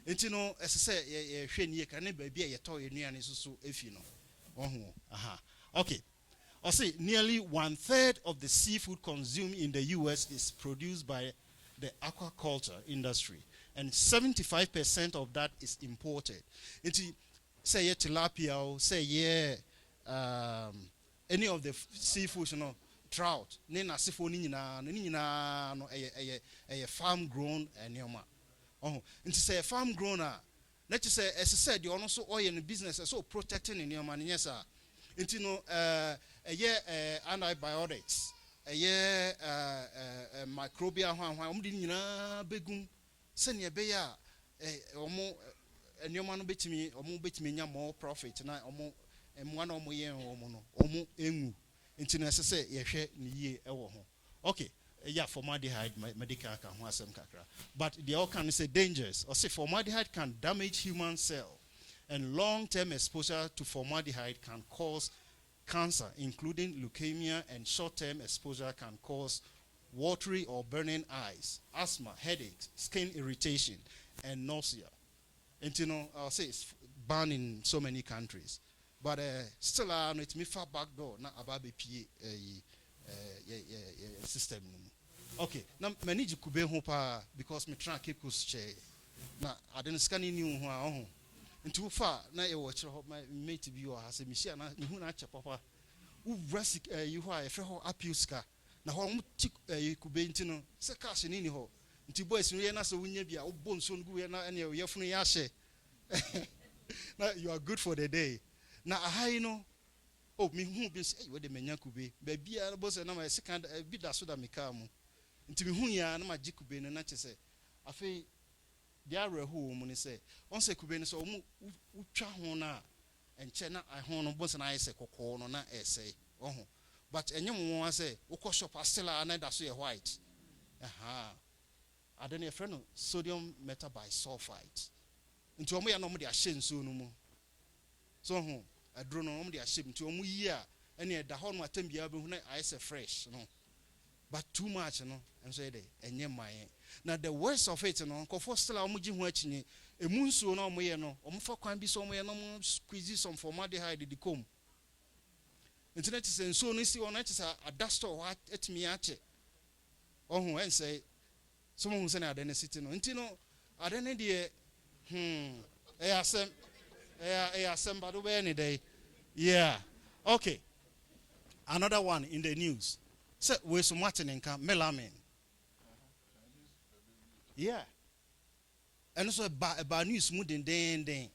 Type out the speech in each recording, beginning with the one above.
And you know, as I say, ye can be a toy near and so if you know. Okay. I say nearly 1/3 of the seafood consumed in the US is produced by the aquaculture industry, and 75% of that is imported. Into say tilapia, say any of the seafood, you know, trout, nena seafood nina no a farm grown anyoma. Into say farm grown let's just say, as I said, you also oil in business, so protecting in your money, yes, sir. Into no antibiotics, microbial begum, send your beya, and your man bet me, or bet me more profit, and one or more year or more emu. Into necessary, ye okay. Yeah, formaldehyde medical can have some kakra. But the all can say dangerous. Or say formaldehyde can damage human cell, and long-term exposure to formaldehyde can cause cancer, including leukemia, and short-term exposure can cause watery or burning eyes, asthma, headaches, skin irritation, and nausea. And you know, I'll say it's banned in so many countries. But still, it's me far back door, not about the system. Okay, now manage kube hopa because me try keep us chair. Now I didn't scan in you who into far now you watch my mate be or has a mission who na papa who rest you who are a friend apuska. Now how much you could be into se cash in ho. Into boys we na so wunya bia obon so ngu na ene ye funu ya hye. Now you are good for the day. Now I know oh me who be say we de menya kube baby a boss na my second bi da so da me ka mu. Nti me hu ya na magye kube no na kyese afi dia rehu mu ni say on say kube no so mu utwa ho na enche na ho no boss na ayese kokko no na ese oho but enye mu won say ukọ shop astela na da so ye white I don't know friend sodium metabisulfite nti omo ya no mo de ahye nso no mu so ho adro no mo de ahye nti omo yi a ene da ho no atambia be hu na ayese fresh no. But too much, no, and so they and ye my now the worst of it, no, for still how much watching a moon so no more, no, for can be somewhere no more squeeze some formaldehyde the comb. Internet is and so nissi on it is a dust or what at me at it. Oh, and say someone who's an identity, no, until no, I don't need somebody any day. Yeah, okay. Another one in the news. So we some watching in melanin. Yeah. And also about news smooth and then.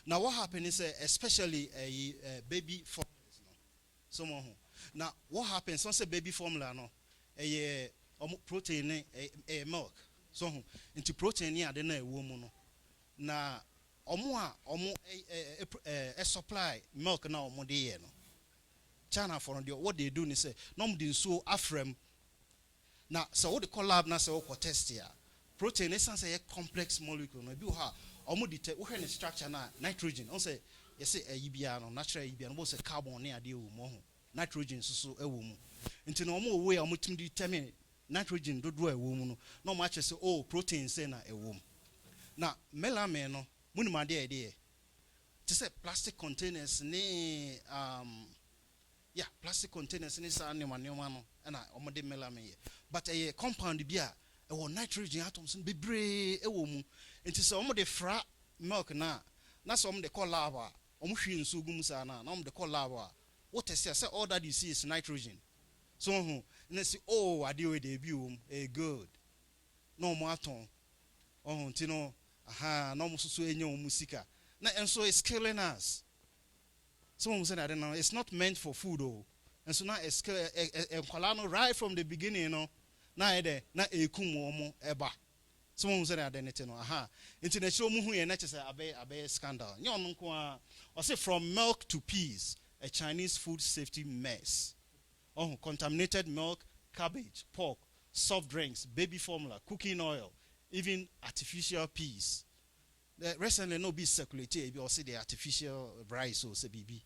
Now what happened is especially a baby formula. Someone who now what happens once a baby formula no a protein a milk. So into protein yeah then a woman no. Now a supply milk now more day no. China for what they do is say no didn't so afrem now so what the collab na say what test here protein is a complex molecule no bi ha omo detect what kind of structure na nitrogen on say you say bia no natural bia no say carbon na ade wo mo nitrogen so e wo mu nti no omo we omo tim determine nitrogen dodo e wo mu no no ma che say oh protein say na e wo mu na melanin no munima de ide to say plastic containers ni yeah, plastic containers in this animal no and omode melanin but a compound bia e wo nitrogen atoms be bree e wo mu enti so omode fra milk na so omode call lava omhwe nso gum sa na omode call lava what say all that you see is nitrogen so and say oh ade we dey bi e good no mo aton enti no no mo so enye o musika na enso is killing us. Someone said, I don't know, it's not meant for food, oh. And so now it's right from the beginning, you know. Now, na ekumo eba. Someone said, I don't know, international muhu and that's a scandal. I say from milk to peas, a Chinese food safety mess. Oh, contaminated milk, cabbage, pork, soft drinks, baby formula, cooking oil, even artificial peas. Recently, no be circulated, or say the artificial rice or say BB.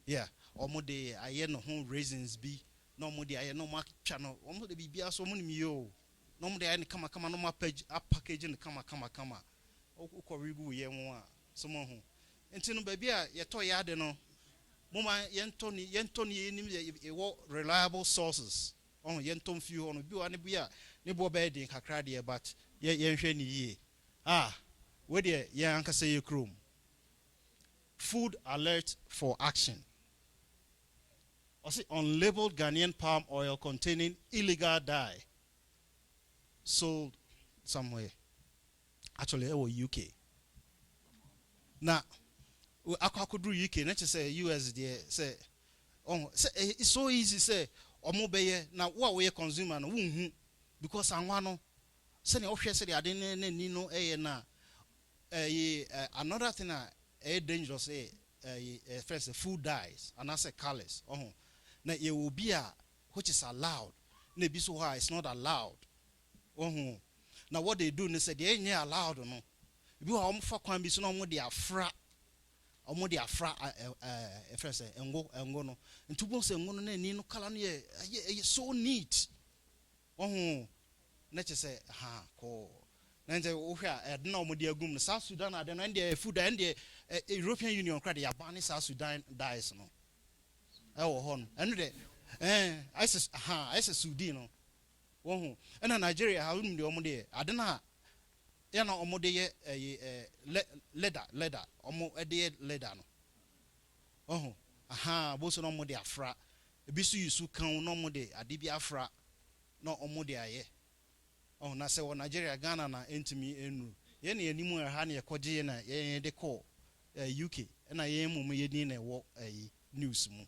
Yeah, or more de I no home raisins be, no more de I no mark channel, or more de BB as so many yo. No more de I come no more page up packaging come. ukorigu ye mo somo ho enti no baby a ye to ya de no moma yentoni nim ye reliable sources on yentom fi ho no bi wa ne bia ne bo be din kakra de but ye hwe ni yie we de ye anka say ye krom food alert for action. Also, unlabeled Ghanaian palm oil containing illegal dye sold somewhere. Actually, it was UK. Now, I could do UK. Not just say US. Say, it's so easy. Say, now what we consumer no because I want say the officer say I didn't know another thing dangerous first food dyes and I say colors. Now it will be which is allowed. Maybe so high it's not allowed. Now what they do, they say they ain't allowed no. If you are for can be so no they are fra. Omo they are fra first engo no. And to go say no no color so neat. Let's just say ko. Then say no mo dey agum South Sudan and then the food and the European Union credit ya ban South Sudan dies no. And I say Sudan no. And Nigeria how the omo dey adena ya na omo dey leather omo dey leather no. Bo so no omo dey afra. Ebi so yusu kan no omo dey ade bi afra no omo dey aye. Na say Nigeria Ghana na entimi enu ye na enimu ha na yekoje na ye de call UK na ye mum ye din na wo news mu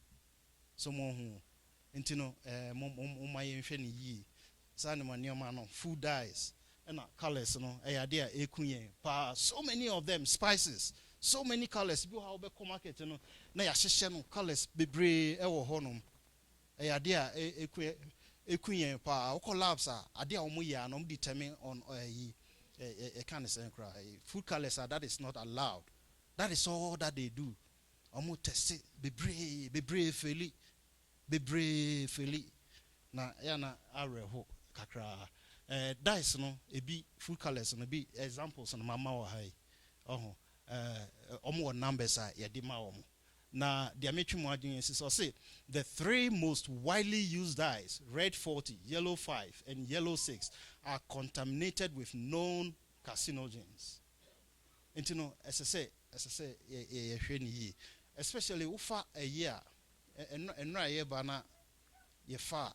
so mo hu entino mo ye hwe ne yi sa ne manioma no food dyes na colors no ade a ekunye pa so many of them spices so many colors bi how be market no na ya hyehye no colors bebre wo honom ade a ekunye pa o collapse ade a omo ya no determine on can say food colors that is not allowed. That is all that they do. Omo test bebre feli na ya na areho kakra dice no ebi food colors no be examples no mama wa hai omo numbers ya di ma omo na dia metwi mo adwen so say the 3 most widely used dyes, red 40, yellow 5 and yellow 6, are contaminated with known carcinogens. And you know, as I say especially ufa a year and na ye bana ye fa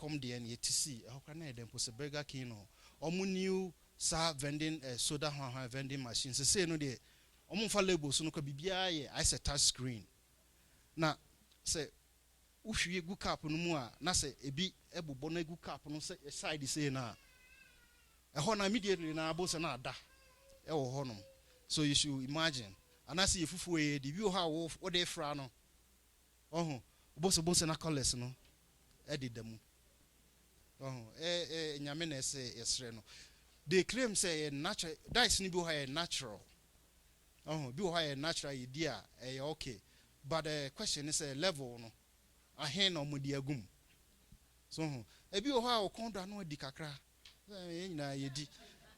come the and ye tc how can I then put a burger king or new sa vending soda vending machines say no de omo fa labels no ka bibia ye I say touch screen. Na say uhwie gu cap no mu a na say ebi ebobo na gu cap no say side say na ho na immediately na abo say na ada e wo ho no so you should imagine and I see fufu e the view how what they fra no boso na colors no e di dem nyame na say yesre no they claim say natural dice ni bi ho natural bi ho natural idea okay. But the question is a level no ahen no mudi agum so ebi o ha o kondo no di kakra na yedi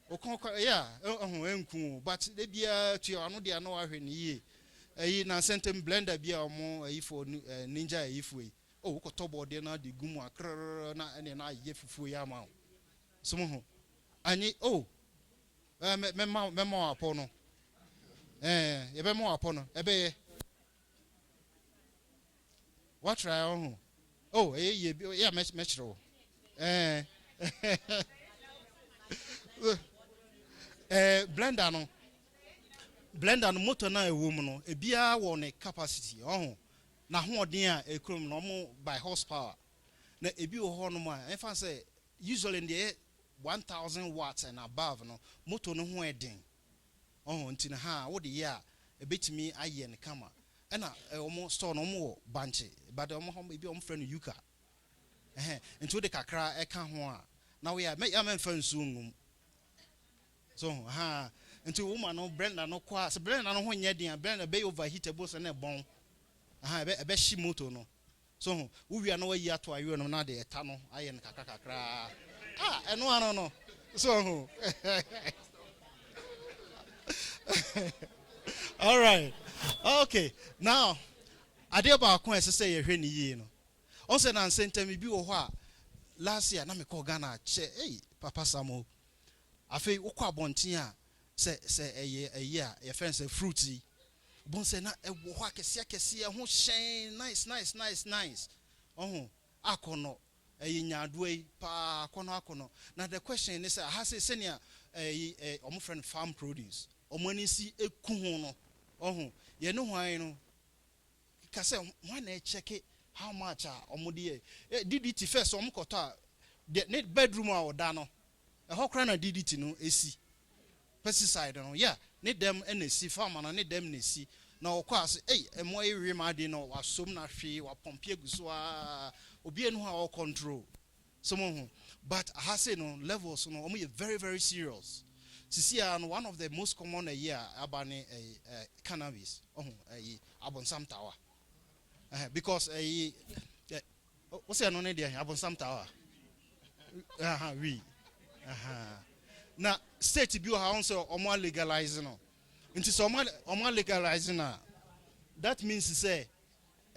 o kon yeah enku but de bia tu anu de no ahwe ni ye eyi na sentem blender bia omo eyi for ninja eyi fu o ko tobo de na di gum akra na ene na ye fufu ya ma so mo anyi mema apo no ye be mo apo no ebe what try on? Yeah, metro. Blender no motor na ewo mu no ebia wo ne capacity na hoodin a ekrom no mo by horsepower na ebi wo ho no ma enfa say usually in the 1000 watts and above no motor no ho eden nti na ha wo de ya ebetimi aye ne kama ena omo store no mo banche but omo ho ebi omo friend yuka nti de kakra eka ho a na we ya men fa nsu ngum so nti woman no Brenda no kwa se Brenda no ho nya den Brenda be overheatable se na bon be shi motor no so wo wi na wayi ato ayo no na de eta no aye ne kakra eno ano no so All right. Okay. Now, ade ba ko ese ye hwe ni yi no. On say na nsenta me bi wo ho a last year na me call Ghana che papa Samo. Afei wo kwa bonten a se eye a ye friend say fruity. Bon say na e wo ho akese akese ho hyen nice. Oh akono nyaado yi pa akono. Now the question is ha say senior omo friend farm produce. Omo ani si eku ho no. Oh ye no hwan no ka say hwan na check how much omo de DDT first omo koto a the bedroom a oda no e ho kra na DDT no esi pesticide no yeah need them NC farmer na need them NC na okwa ase emo ewe ma de no wasom na hwe wa pompe aguso a obi enu ha all control some ho but I say no levels no omo very very serious sisi and one of the most common a year abane cannabis abonsam tower because what's your name there abonsam tower we now state bi ha also omo legalize no nti so omo legalize na that means say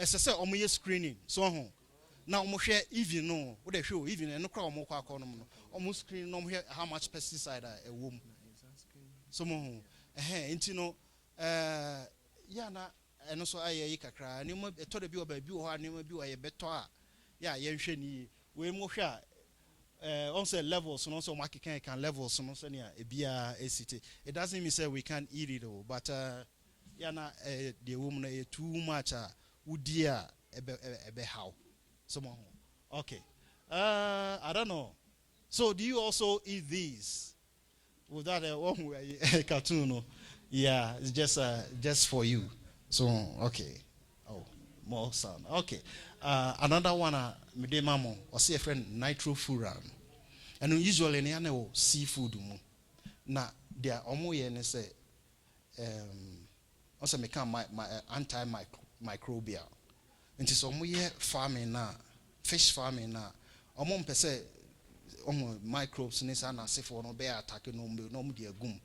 say omo ye screening so ho na omo hwe even no wo de hwe even no kra omo kwa akọ no omo screen no hwe how much pesticide e wo mu so mo nti no ya na eno so aye yi kakra ni mo to de bi oba bi wo ha ni mo bi wo ye beto a ya ye hwe ni we mo hwe a on say levels no so market can levels no so near ebia esite it doesn't mean say we can't eat it all but ya na the woman too much udi a ebe how so mo okay I don't know so do you also eat these with that one cartoon no yeah it's just for you so okay oh more sound okay another one me de mamo or see a friend nitrofuran and usually ne na seafood mu na dia omo ye ne say also me can my antimicrobial nti so omo ye farming na fish farming na omo mpese omo microbes ne sa na sefo no be attack no mo de agum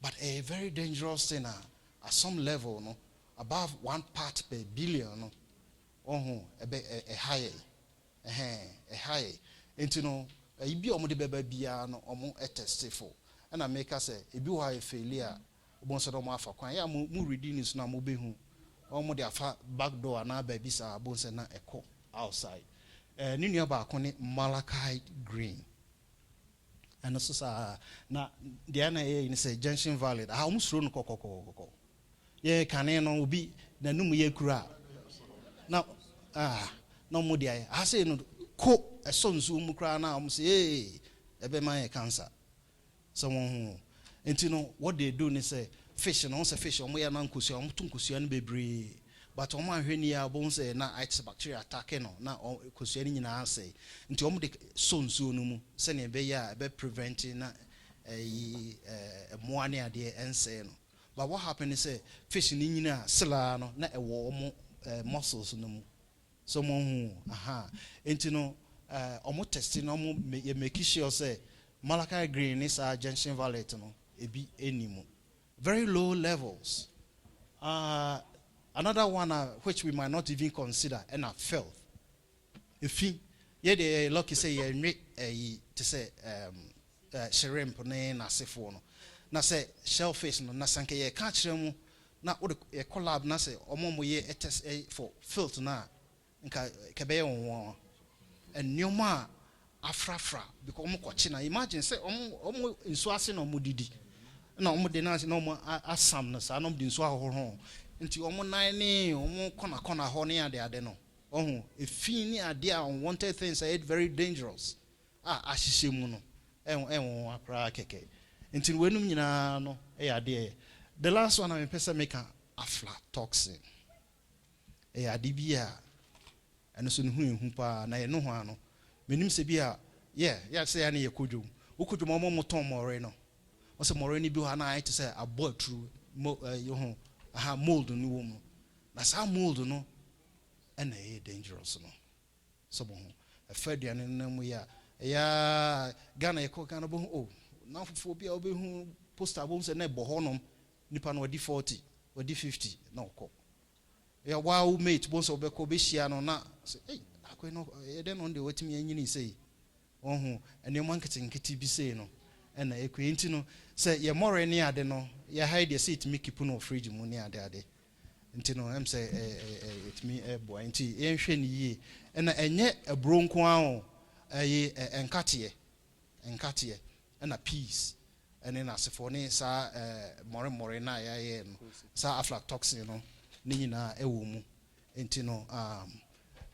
but a very dangerous thing at some level no above 1 part per billion no ebe high into no ibi omo de beba bia no omo test for and I make us say ibi wa failure obon so do mo afa kwan ya mo reading news na mo behu omo de afa back door na ba bi sa obon se na eko outside ni nua ba akone malachite green and so sa na de na e ni say junction valley ha omo suro no kokokoko ye kane no obi na num ye kura na no mo dia I say no ko esonso mu kra na am say ebe man cancer someone who and you know what they do ni say fish no say fish omo ya na nkosia omo to nkosia no bebre but omo ahwe ni ya bon say na it bacteria attack no na nkosia ni nyina say nti omo de sonso no mu se ne be ya be preventing na mo ane ade ense no but what happen is say fish ni nyina sela no na ewo omo muscles no mu someone who and you know omo testing omo make sure say malachite green is a junction valley no ebi enimu very low levels another one which we might not even consider and filth if ye the lucky say ye to say shrimp na sefo no na say shellfish no na sanke ye ka kire mu na wo de collab na say omo ye test for filth na nka kebe won and nyoma afrafra because omo kochi na imagine say omo nso ase na omo didi na omo de na ase na omo asam na sa na omo de nso ahoho nti omo nan ni omo kona ho ne ade no ohun efi ni ade a unwanted things are very dangerous ahihye mu no enwo akra keke nti wenum nyina no ade the last one I pesa make aflatoxin ade bia eno so hu pa na ye no ho ano menim se bia yeah say ya na ye kodwom ukodwom omo moton more no o se more ni bi ho na to say abo true mold no wo mu na sa mold no and dangerous no so bo a faduane na mu ya Ghana Ghana bo na fofo bia obehu poster bo se na bo honom nipa no odi 40 odi 50 na okọ ya wow mate bonso obeko be hia no na say hey akwe no e den on de watimi anyini sei ohun ene mo nkete bi sei no na ekwe nti no say ye more ni ade no ye hide the seat make keep no fridge mu ni ade nti no em say it me boy nti ye hwe ni yie na enye ebronko an enkate na peace ene na sefo ne sa more na ya no sa aflatoxin no ni nyina ewo mu nti no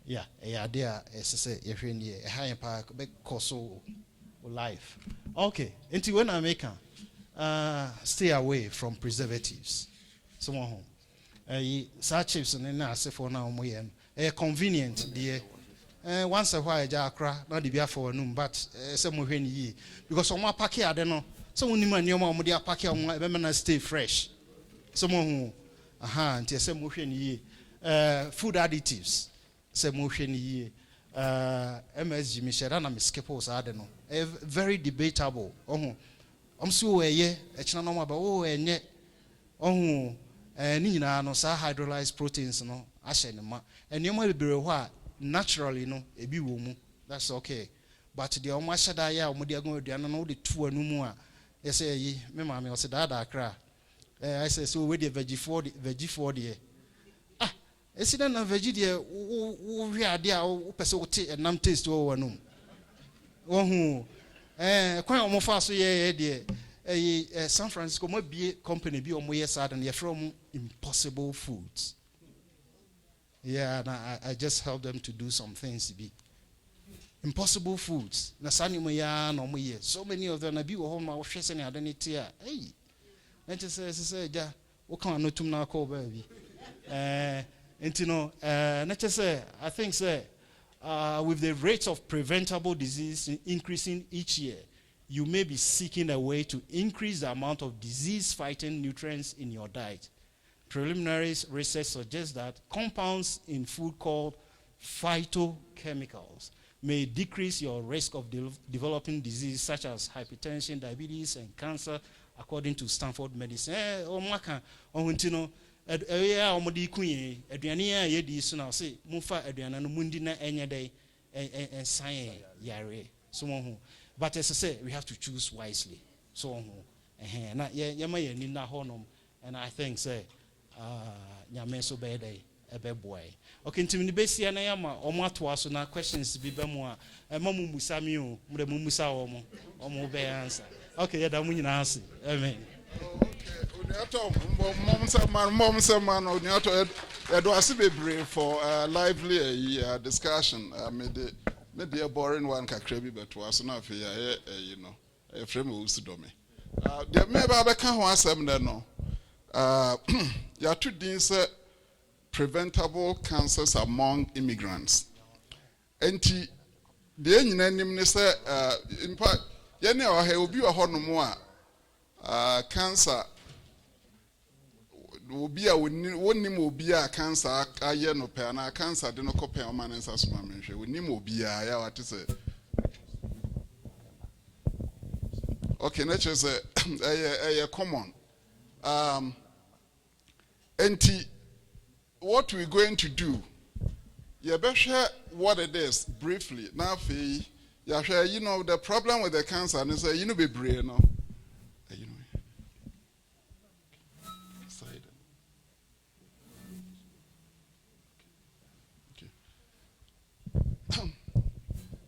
yeah ade a say ye hwe ni e ha pa be koso life okay nti when I make stay away from preservatives someone home such chips na asefo na omo ye no convenient there once a while ja akra na de bia for no but say mo hwe ni yi because omo pack ade no so woni ma nioma omo de pack omo e be na stay fresh so mo hu nti say mo hwe ni yi food additives say mo hwe ni yi MSG mi share na mi skip us ade no very debatable so eye echina no ma ba enye ni nyina no sa hydrolyzed proteins no ahye ne ma enioma bebere ho a naturally no ebi wo mu that's okay but the omo ahye da ya omo de agun aduane no de tu anu mu a yes yi me ma me o se da akra I say so we the veggie for the esi na veggie de wo hwe ade a wo pese wo te enam taste wo wanum wo hu kwan omo fa so ye de San Francisco mo bie company bi omo yes ad na from Impossible Foods. Yeah, and I just help them to do some things to be Impossible Foods. Na sani mo ya na omo ye. So many of them na bi wo ho ma wo hwese ne ade ne tie a. Hey. Na te say ja wo kan no tum na call ba bi. And you know, I think with the rates of preventable disease increasing each year, you may be seeking a way to increase the amount of disease-fighting nutrients in your diet. Preliminary research suggests that compounds in food called phytochemicals may decrease your risk of developing diseases such as hypertension, diabetes, and cancer, according to Stanford Medicine. Omodi kunye aduane a ye di so na say mufa aduane no mundi na enye dey ensan yare so ho but as I say we have to choose wisely so ho na ye ma ye ni na honom and I think say nyame so be dey ebe boy okay ntimi ni besia na ya ma omo atoa so na questions bi be mo a ma mu musa mi o mu de mu musa omo be answer okay ya da mu nyina ase amen. Mom for a lively discussion. Maybe a boring one kakrebi, but was enough here, a frame of Usudomi. There may be a can one seven no. There are two things preventable cancers among immigrants. And the end say, in fact, Yenna will be a hormone cancer. Obi a woni mo obi a cancer aye no pe na cancer de no kope o man nsa so ma menhwe woni mo obi a ya wate se okay nature say common enti what we going to do you be share what it is briefly na fe ya share the problem with the cancer and say be brave no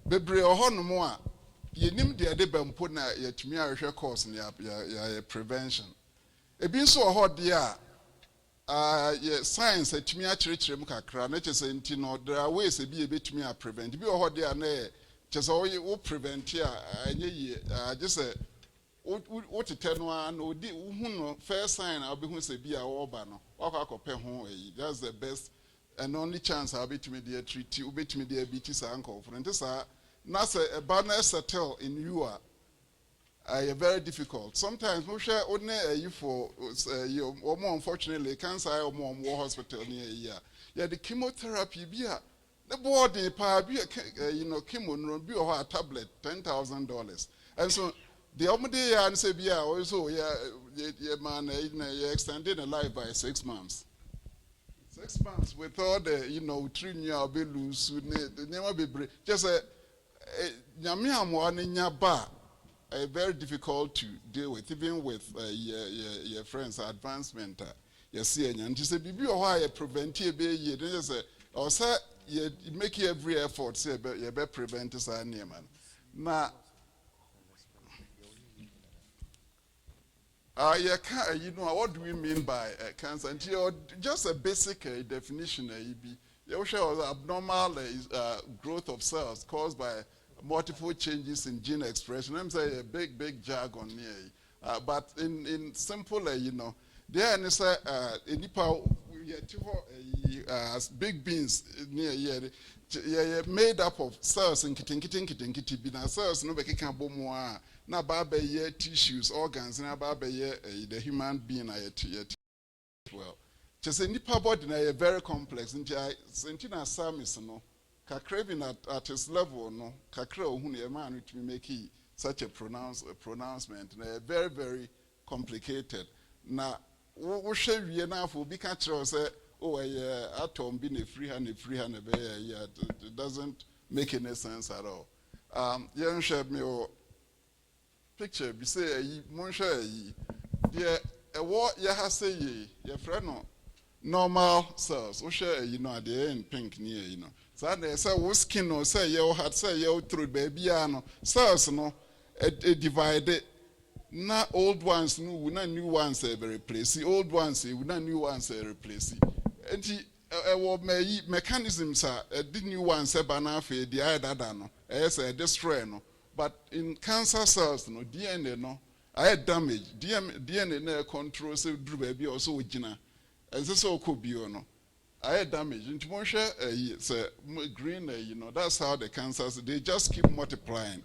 bebre ohonom a yenim de ade bampo na yatumi ahwehwe course na ya prevention ebi nso ohode a ye science atumi akyerɛkyerɛ mu kakra na kyese nti no there are ways ebi ebetumi a prevent bi ohode a na kyese wo prevent a enye ye just wo tete no a na odi hu no first sign a obi hu se bi a wo ba no akɔpɛ ho that's the best and only chance I'll be to me the treat you be to me the BT uncle for this Nasa a banner settle in you are very difficult. Sometimes we share only you for you or more unfortunately cancer or more hospital near a year. Yeah, the chemotherapy be the body power be chemo no be a tablet $10,000. And so the omudi and say yeah also yeah man extended a life by 6 months. 6 months with all the 3 year be lose never be just a nyame amwa nya ba very difficult to deal with even with your friends advancement you see and just be why prevent be ye just or say you make every effort say you be prevent this man na what do we mean by cancer? And just a basic definition. You show abnormal growth of cells caused by multiple changes in gene expression. I'm saying a big jargon here. But in simple, there is big beans near here. Made up of cells in kitty cells no be can bo more. Na baba ye tissues, organs, na baba ye the human being well. Just a nipa body na very complex. Sentina samis no, craving at his level no, kakra ohun ye man which make such a pronouncement. Na very very complicated. Na wo share we na for be catch say oh atom be a free hand it doesn't make any sense at all. You share me picture be say monsha there what you have say your friend no normal cells we share at the end pink near so they say wo skin no say your heart say your throat baby no cells no divided na old ones no we na new ones replace old ones we na new ones replace and mechanisms are the new ones ba na fe the other no say destroy no. But in cancer cells, no DNA no, I had damage. DNA no control so drew baby also with Gina, and this all could be no. I had damage. Into Monsha, it's green. That's how the cancers they just keep multiplying.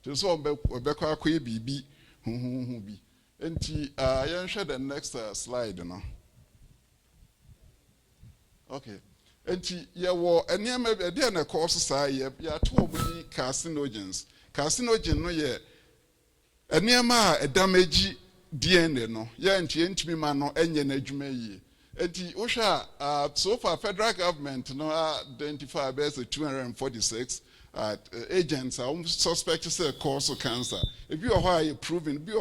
To so Becca be. And I share the next slide, Okay. And maybe a course say two carcinogens. Carcinogen no ye a damage DNA no. Me man no enye na adwuma yi. Enti osha so far federal government no identify as 246 agents are suspect say cause of cancer. If you are proven, be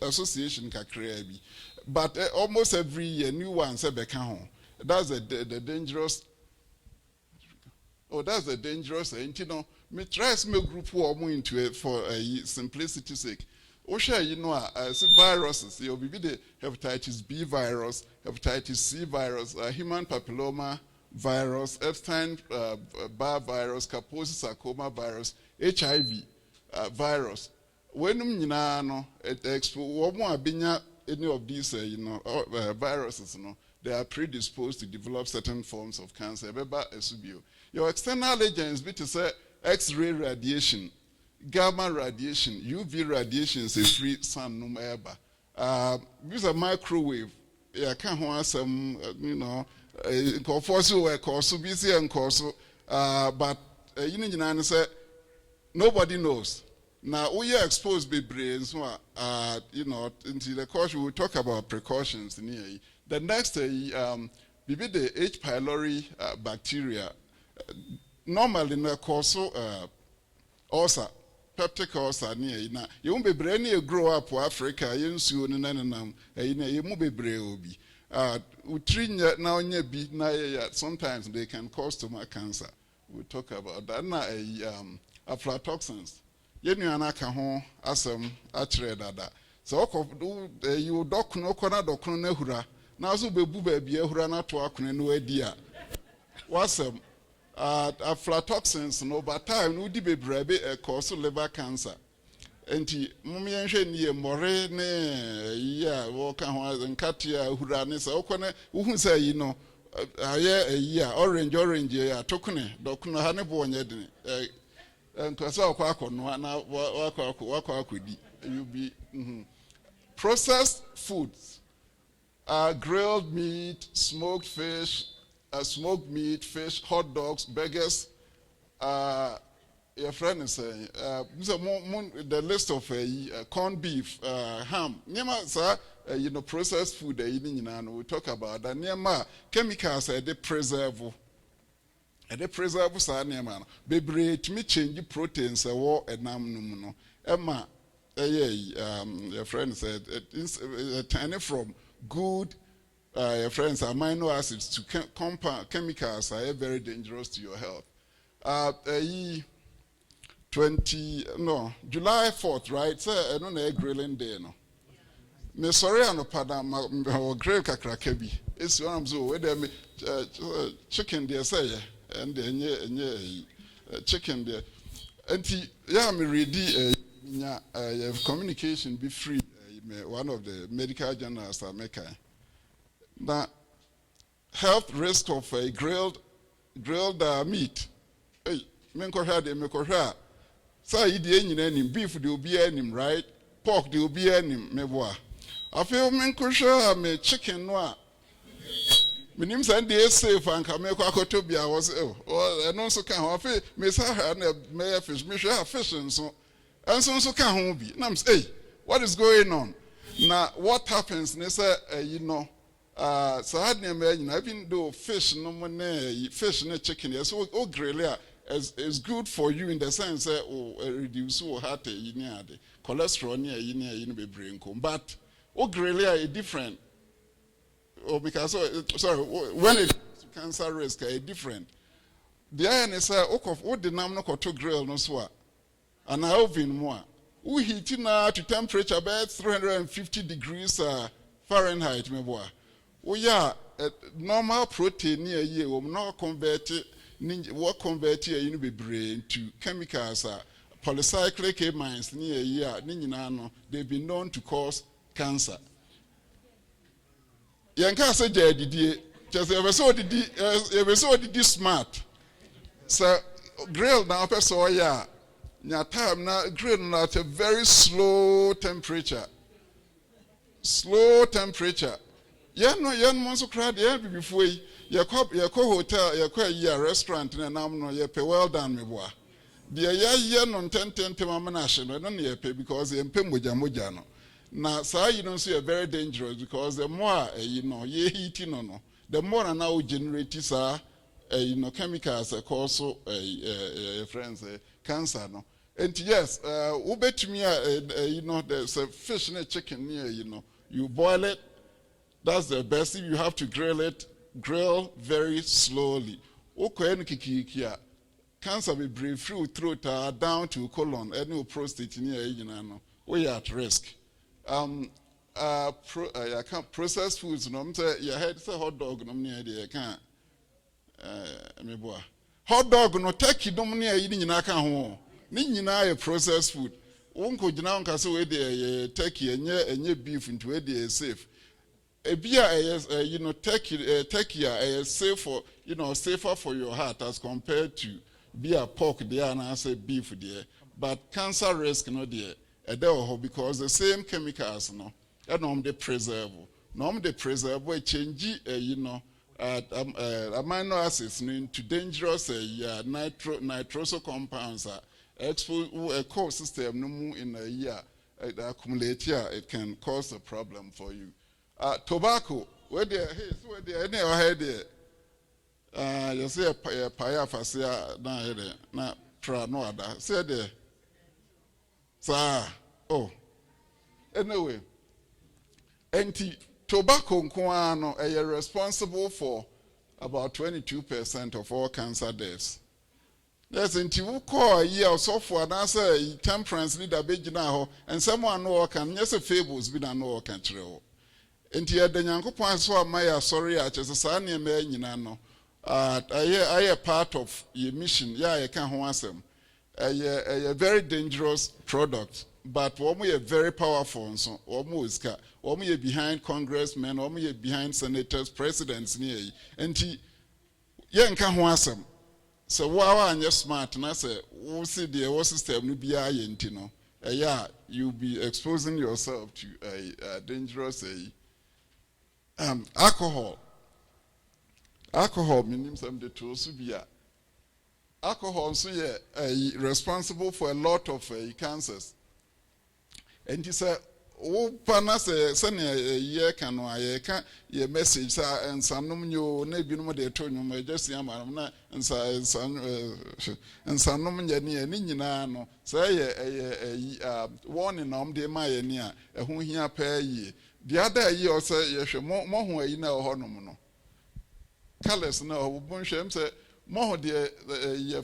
association kakra bi. But almost every year new ones beka ho. That's the dangerous. Oh, that's the dangerous. And me try me group who into it for simplicity's sake. Osha, viruses. You'll be the hepatitis B virus, hepatitis C virus, human papilloma virus, Epstein-Barr virus, Kaposi sarcoma virus, HIV virus. When any of these viruses, they are predisposed to develop certain forms of cancer. Your external agents, be to say X-ray radiation, gamma radiation, UV radiation is free sun no eba. Use a microwave. Yeah, can't want some, busy and but nobody knows. Now we are exposed to brains, into the course we will talk about precautions. The next, the H. pylori bacteria, normally in the course ulcer, peptic ulcer near you won't be brainy grow up for Africa, you soon and you move be brave. Sometimes they can cause stomach cancer. We'll talk about that. Now, aflatoxins. Yenuanaka home asem atre dada. So you doc no corner doctor nehura. Now so bebu baby ehura na to akune no adia. Wasem aflatoxins no over time no di bebrebe cause liver cancer. Enti mummy enhwe nie more ne ya wo ka ho nkatia ehura ne se okone uhun say aye orange ya tokune dokune ha ne bo onye den and you'll be processed foods, grilled meat, smoked fish, smoked meat, fish, hot dogs, burgers, your friend is saying, the list of corned beef, ham, sir, processed food, we talk about that. Chemicals, they preserve. And they preserve, sir, baby, to me change proteins, war, and nam, Emma, your friend said, it's turning from good. Your friends, amino acids to compound chemicals are very dangerous to your health. July 4th, right? So I don't know grilling day, no. Me sorry, I no pardon my grill kakrakebi. It's one of those where they chicken there say, and then chicken there. And yeah, me ready communication be free. One of the medical journals are making. The health risk of a grilled meat. Hey, menkohra de menkohra. Sa idi enyina beef de obi anim, right? Pork de obi anim meboa. Afei menkohra me chicken no a. Minim san de safe anka me kwa akoto bia was eno so kan ho. Afei me sa ha na me fish me hwa fish nso. Enso so kan ho bi. Na say, hey, what is going on? Now what happens ne say so had even though fish no money, fish no chicken, yes, grill is good for you in the sense that reduce heart cholesterol near be brain. But grill is different. Because sorry, when it cancer risk is different. The iron is what the name no to grill no so and I oven more. We heat now to temperature about 350 degrees Fahrenheit, me boy. Oh yeah, normal protein near you will not convert it be brain to chemicals polycyclic amines near year they've been known to cause cancer. Yanka said just ever so did smart. So grill now person yeah. Now time now grill at a very slow temperature. Slow temperature. Yan monso crowd before you hotel, you restaurant, and I'm no pay well done me boy. The year non 10 mamanash, I don't pay because the Mujano. Now, sir, you don't see a very dangerous because the more ye heating no, the more now generate chemicals cause friends cancer no. And yes, bet me there's a fish and a chicken near you boil it. That's the best. If you have to grill very slowly. Cancer will breathe through throat down to colon, any prostate near we are at risk. Processed foods, no, you had a hot dog, no, near the can't. Hot dog, no, turkey, no, near eating in a can. Nina processed food. Uncle Janam Castle, turkey and your beef into a safe. A beer is turkey is safe for safer for your heart as compared to beer pork there and I say beef there. But cancer risk no there because the same chemicals no they preserve. They preserve we change amino acids into dangerous nitroso compounds expose ecosystem no in a year accumulate here it can cause a problem for you. Tobacco, where there, any head there. You say a PaGAF na tra no other. Say there. Sir, oh. Anyway, tobacco nkwano are responsible for about 22% of all cancer deaths. Yes, you call a year or so for an answer temperance leader big now, and someone no can yes a fables be no country. Enti ya Nyankopon so amaya sorry a chese sa na me nyina no I part of your mission ya ye ka ho asem a very dangerous product but we are very powerful so we are behind congressmen we are behind senators presidents near enti ye nka ho asem so wa anya smart na say we see the system no bia ye enti no you be exposing yourself to a dangerous alcohol meaning some the tools be alcohol so responsible for a lot of cancers. And he said, "Oh, pana say ye can no ye can ye message and sanum you nebi no de to nyum just yam na and sanum ye ne nyina no say ye warning am de ma ye ne a ho hia pa yi the other ye o say ye hwe mo ho ayi na ho nom no colors na o bon hwem say mo ho de ye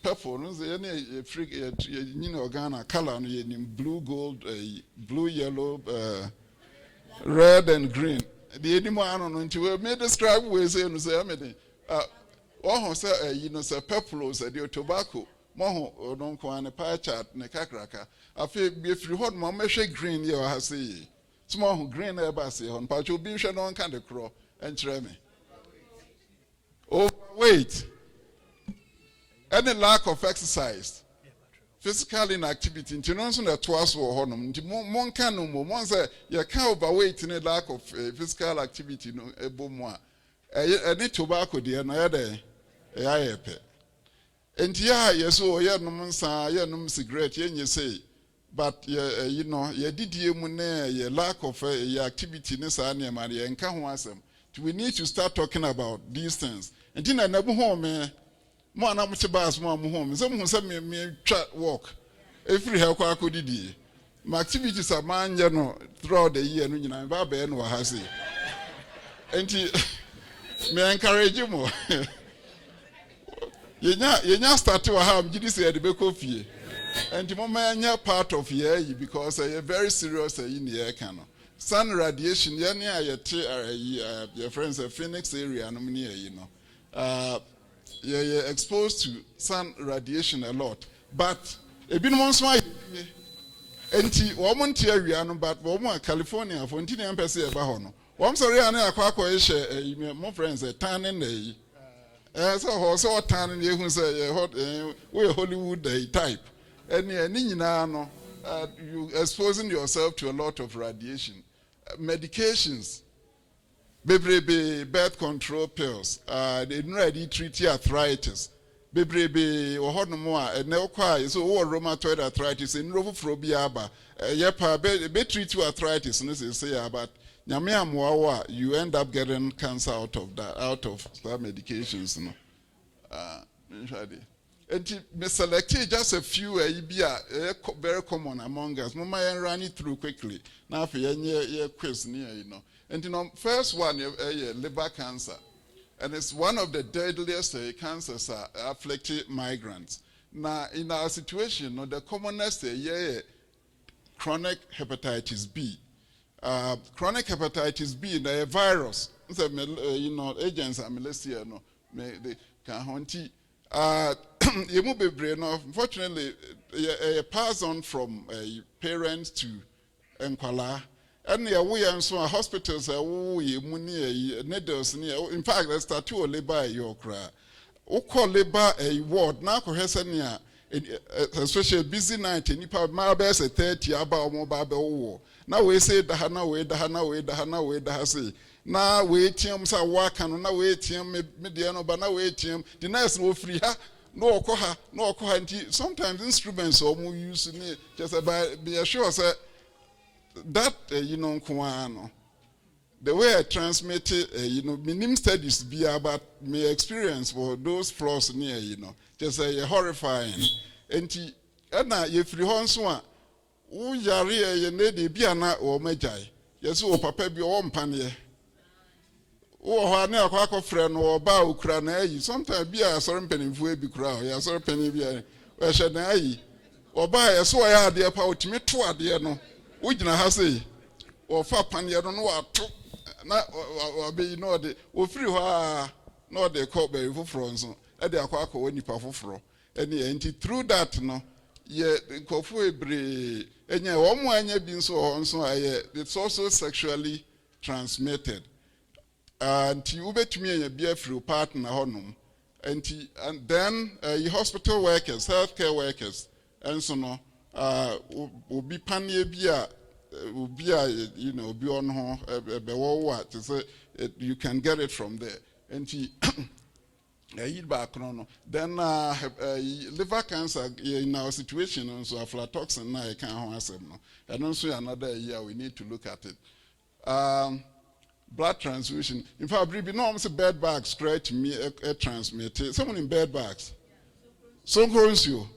purple no say ye freak ye nyina Ghana color no ye blue gold blue yellow red and green the anymore no nti we me describe we say no say me ho say you know say purple say the tobacco mo ho no ko an pie chart ne kakraka afi be free hot mo mehwe green ye o ha say small ho green e ba say hon pa cho bi hwe no kan de kro enkyere me overweight. Any lack of exercise, physical inactivity, into nonsense that twice or honum, one can no more. One say you can't overweight in a lack of physical activity, no, a boom. Any tobacco, dear, no other, a pet. And yes, oh, yeah, no monsa, yeah, no cigarette, you say, but you know, you did you your lack of activity in this animal, and can't want them. We need to start talking about these things. And then I never home, mo na mo chebas mo home so mo say me try walk every help kwa kodidi my activities are man you know throughout the year no nyina ba be no ha say enti me encourage mo yenya start wa ha gidi say de be kofie enti mo ma nya part of year because a very serious in the year can sun radiation ya ne ayete your friends a Phoenix area no me you know you're exposed to sun radiation a lot. But a bit more smart. Enti woman tia no but woman California for Ntini Empese Bahono. I'm sorry, I know a more friends a tan in the so tan in you say we Hollywood type. And no you exposing yourself to a lot of radiation. Medications. Bebrebe birth control pills. They already treat arthritis. Bebrebe ohonomo a ne kwa so rheumatoid arthritis in rovophobia ba. Yepa be treat you arthritis no say but nyame amoa you end up getting cancer out of that medications no. And me select just a few very common among us. Mama run it through quickly. Now for your quiz near you know. And you know, first one, liver cancer. And it's one of the deadliest cancers afflicting migrants. Now, in our situation, the commonest chronic hepatitis B. Chronic hepatitis B, the virus, you know, agents are Malaysia, no, they can hunt it. Unfortunately, pass on from parents to Nkwala. And we are so hospitals needles in fact there's tattoo labor your cry. Call labor a ward now cohesenia especially busy night in Nipa Marbes a 30 about mobile. Now we say the Hana way the say. Now wait him sa work and now wait him mediano but now wait him the nurse no free ha no koha sometimes instruments or more use just about be assured say that you know the way I transmitted you know minim studies be about my experience for those flaws near you know just horrifying and na ye free hon so a wo yare ye ne de bia na o majai yes o papa bi o mpane wo ho na akwa frɛ no oba okura na ayi sometimes bia asɔre mpanimfo e bi kura o ya asɔre panim bia o hye na ayi oba yes o ya ade pa otimi to ade no ujina ha say o fa panye no no ato na o be no de o free ho no de call be foforo nso e de akwa woni pa foforo ene enti through that no ye kofu ebre enya wo mo anya bi nso aye it's also sexually transmitted and you betumi anya bi free partner honum and then hospital workers healthcare workers and so no obi panie bia you know be on ho be what to say you can get it from there and Then liver cancer in our situation, so aflatoxin now I can't answer no. And also another year we need to look at it. Blood transfusion. In fact, we know bed bags scratch me transmit. Someone in bed bags. Some grows you.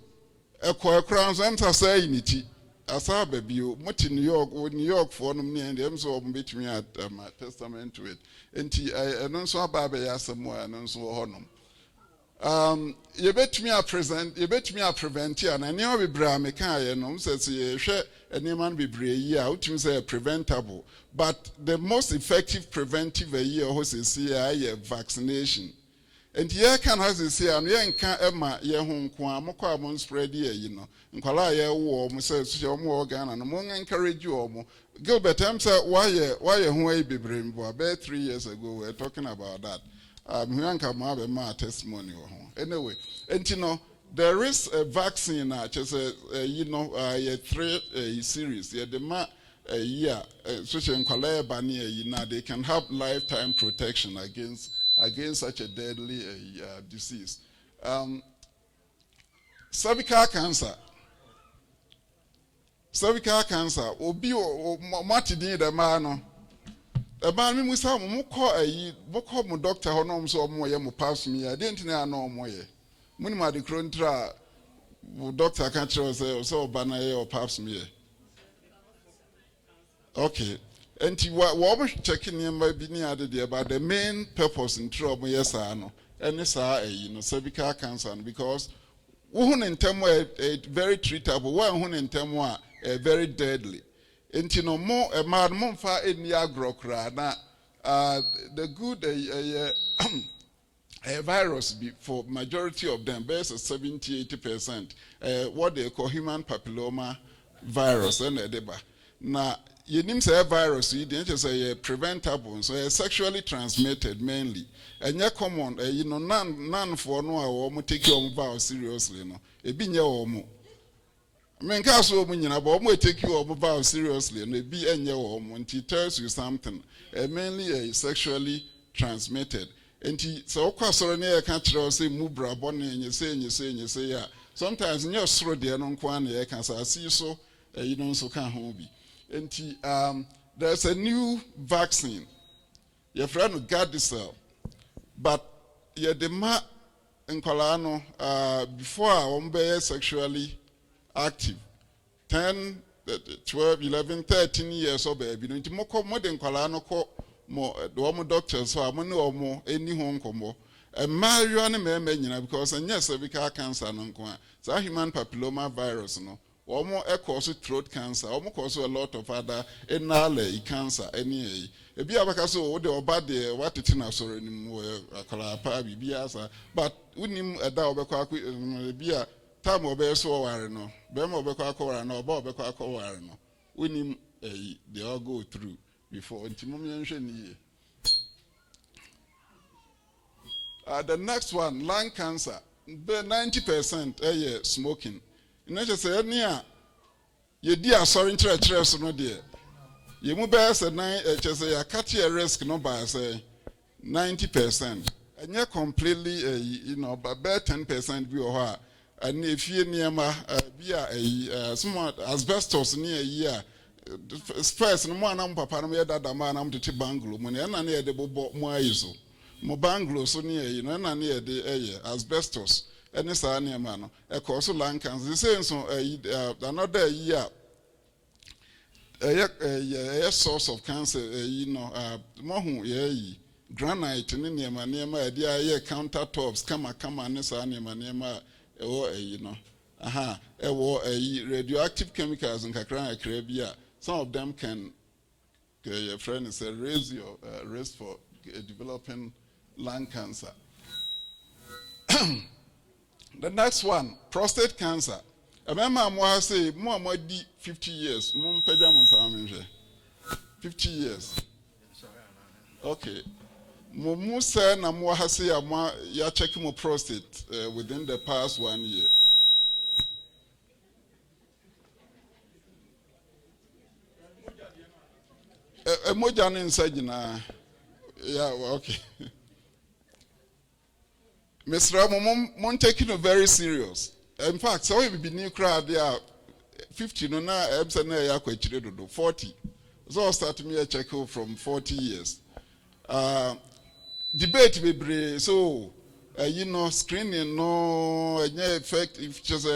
A crowns enter saying it. As I baby you, much in New York for me and them so beat me at my testament to it. And also a baby somewhere and also honum. You bet me a prevent here, and I know we bra me can no says ye share any man be brave out you say preventable. But the most effective preventive a year was vaccination. And here can has this here and yen can Emma ye home kwa mon spread ye nkwala ye wo mo say so mo organ and mo encourage you mo Gilbert say why who be brave about 3 years ago we were talking about that. My testimony. Anyway, and there is a vaccine, just a 3 series. Yeah, the year, such a they can have lifetime protection against such a deadly disease. Cervical cancer. Cervical cancer. Obi o matidi the man. A man me musa mo call mo doctor ho no so mo ye mo pass me I didn't know no mo ye munima de krontra mo doctor can tell say so bana ye or pass me okay enti wo checking him by bi ni ade de about the main purpose in trouble yes no any sa cervical cancer because who in term very treatable one who in term very deadly. Enti no more a man monfa eni agrokra na the good a virus be for majority of them best 70-80% what they call human papilloma virus and edeba na yenim say virus you didn't say preventable so sexually transmitted mainly and yeah common none for no a wo take your virus seriously no e bi nye wo I mean, Castle Munina, but we take you about seriously, and it be any and he tells you something, mainly sexually transmitted. And he so Castle can't say Mubra Bonnie, and you say, yeah. Sometimes in your throat, they are non quantity, I can see so, you don't so can't home be. And he, there's a new vaccine. Your friend will guard yourself, but you're the ma in Colano before I sexually active 10, 12, 11, 13 years old baby. No, more modern colano more the doctors so I'm no more any home combo. A marijuana may because and yes, cervical cancer no so human papilloma virus no or more cause throat cancer, or more cause a lot of other enale cancer any a be abacaso the bad what it in a sorry but we need a dog be a time obey so worry no. Bema obekwa akora no, oba obekwa akora no. We need they all go through before. The next one, lung cancer. 90% smoking. You just say near you dear sorry so no dear. You move best at 9 just say a cut your risk no by say 90%. And you're completely but 10% be or and if you near my be a somewhat asbestos near a year, first, no one papa no that man am to banglo, money and near the bobo moiso. Mo banglo so near and near the asbestos, and it's a near man, a course of lung cancer. The same so another year, a source of cancer, mohu, granite, and near my dear countertops, come and this near radioactive chemicals in Kakran Caribbean. Some of them can your friend is raise your risk for developing lung cancer. The next one, prostate cancer. I remember I say more 50 years. 50 years. Okay. Mumu say na mo ha say ya check my prostate within the past 1 year. Moja no inside na yeah okay. Mr. Mon taking it very serious. In fact, so we be new crowd there 50 no na emse na ya kwachire dodo 40. So start me a check from 40 years. Debate bebre so screening no effect if just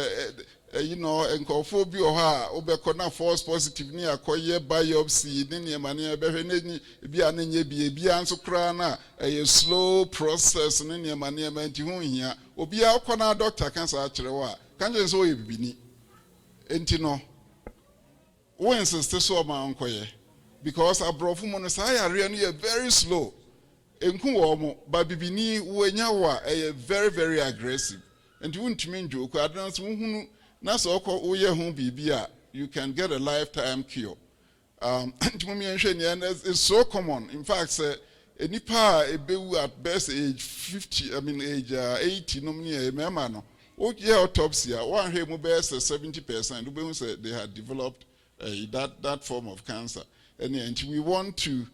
enkophobia ha obekona false positive ni akoye biopsy ni mane behwe ni bia na nya bia nso kra na slow process ni mane manti hu hia obi akona doctor kan sa akire wa kanje so ye bibini enti no wo insist so ma nkoye because abrofu mo no sa ya re no very slow enku wo mo ba bibini wo nya wa very very aggressive enti wuntumi njoku adance wo hunu na so ko wo ye hu bibia you can get a lifetime cure it's so common. In fact, enipa ebewu at best age 50, age 80 no me remember no. O ye autopsy one he mo be 70% we say they had developed that form of cancer. And we want to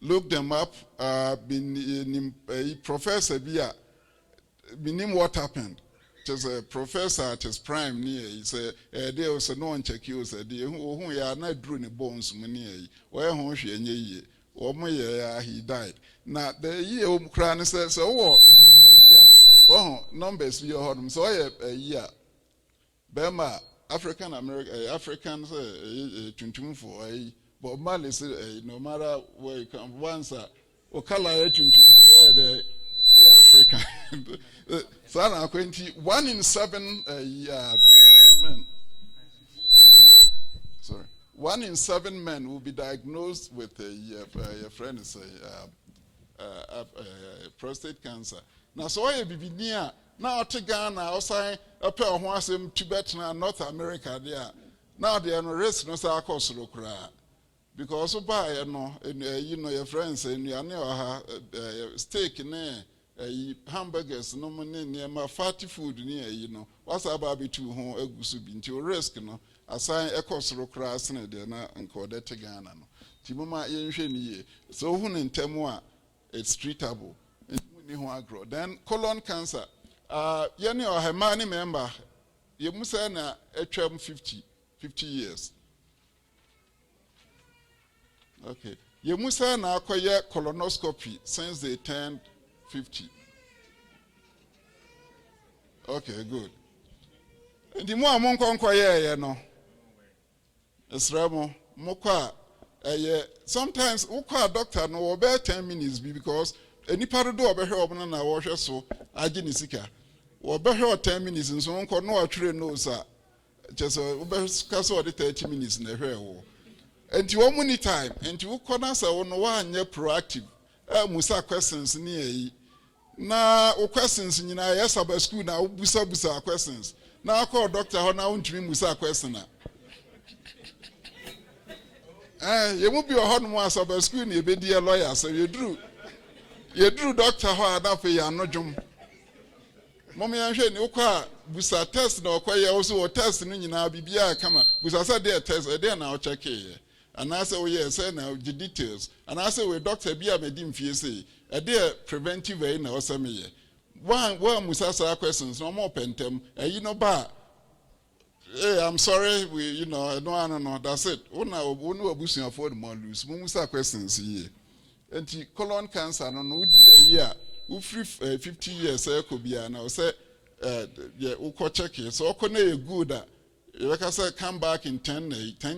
look them up. Professor Bia minim what happened. Just a professor at his prime near, he said, there was no one check you said, who ya not drew the bones near, where home she and ye, or my year he died. Now the year Ukraine says, oh, numbers we heard him, so a year. Burma, African American, Africans, 24, but Mali say, no matter where you come, once, or color, 22, we're African. So 1 in 7 men. Sorry, 1 in 7 men will be diagnosed with a friend is prostate cancer. Now, so I be near now to Ghana outside a pair of Wassim, Tibet, North America. There now they are no risk no sarcos because so buy your friends and you are steak in there. Hamburgers no money near my fatty food near what's about be too home egusu bi nti risk no assign ekosoro class na de na encode te Ghana no ti mama ye nhwe ni so hu ne ntemu a it's treatable ni ho agro then colon cancer ye ne ohemani member ye mu say na etwam 50 years okay ye mu say na akoye colonoscopy since they turned 50. Okay, good. The more among conquer, no. Esramo, Moka, sometimes Oka doctor no about 10 minutes because any part of the door over open and I wash so I didn't seek her. Or better 10 minutes and so on, no, actually, no, sir. Just over castle 30 minutes in the hair. And to how many time, and to corners are on one year proactive. Musa questions near. Na o questions nyina yes about school na busa questions na call doctor ho na untimi musa question na ye mu bi ho no mo asaba school na be die lawyer so ye dru doctor ho ada fe ya no dwom mom ya hwe ni ukwa busa test na okoye wo so test no nyina bibia kama busa say dey test e dey na o check e and I say oh yes say na the details and I say we doctor bia medim fie say a dear preventive way na osame one musasa questions no more pentem I'm sorry we no that's it una abusu afford more lose musa questions here enti colon cancer no di a year we free 50 years could be na say yeah we check it so okona good like I said come back in 10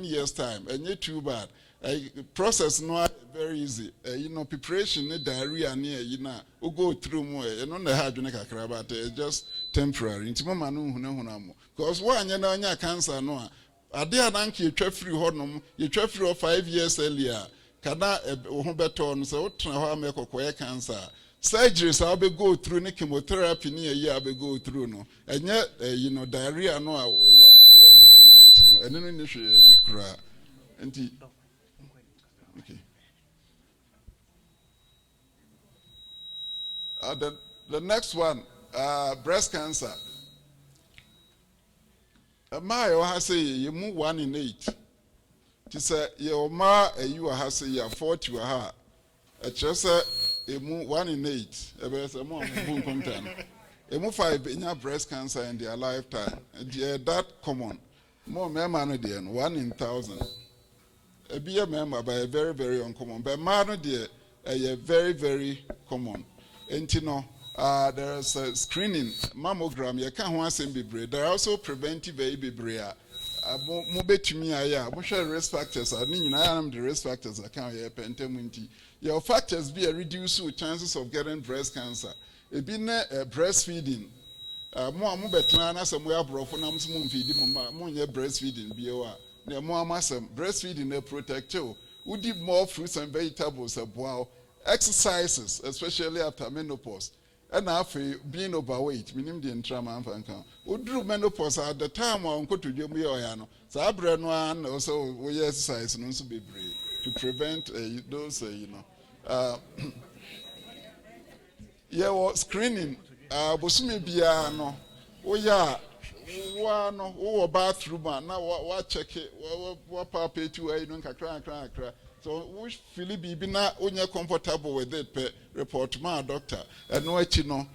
years time and you too bad process no very easy preparation diarrhea near we go through more the hard kakra but just temporary nti mama no hunahunamo because one nya cancer no ade adanke twa free honom ye twa free 5 years earlier kada ho beto no so tena ho amekokoye cancer surgeries I be go through ne chemotherapy ne year be go through no enye diarrhea no one night no eno ni hwe yikra nti okay. The next one, breast cancer. My has say you move 1 in 8. To say your ma you has say you 40 or her. A just you move 1 in 8. A better more boom content. emu 5 enya breast cancer in their lifetime. That common. More men than 1 in 1,000. Be a member by a very, very uncommon. But man, dear, a very, very common. And you know, there's a screening mammogram. You can't want to be brave. There are also preventive baby brave. Mobe to me, I share risk factors. I mean, I am the risk factors. I can't hear pentemunti. Your factors be a reduced chances of getting breast cancer. It be breastfeeding. More better somewhere bro for nam some feeding more breastfeeding be the more massam breastfeeding they protect you. Would eat more fruits and vegetables wow exercises, especially after menopause. And after being overweight, meaning the intraman fankan. Would do menopause at the time on go to Jimmy Oyano. So I bred one also we exercise and also be brave to prevent those yeah, well, screening. Bosumi bia no oya no wo bathroom na wa check it wa papa tu ayi no kakra so we feel be na onye comfortable with it pe report ma doctor eno achi no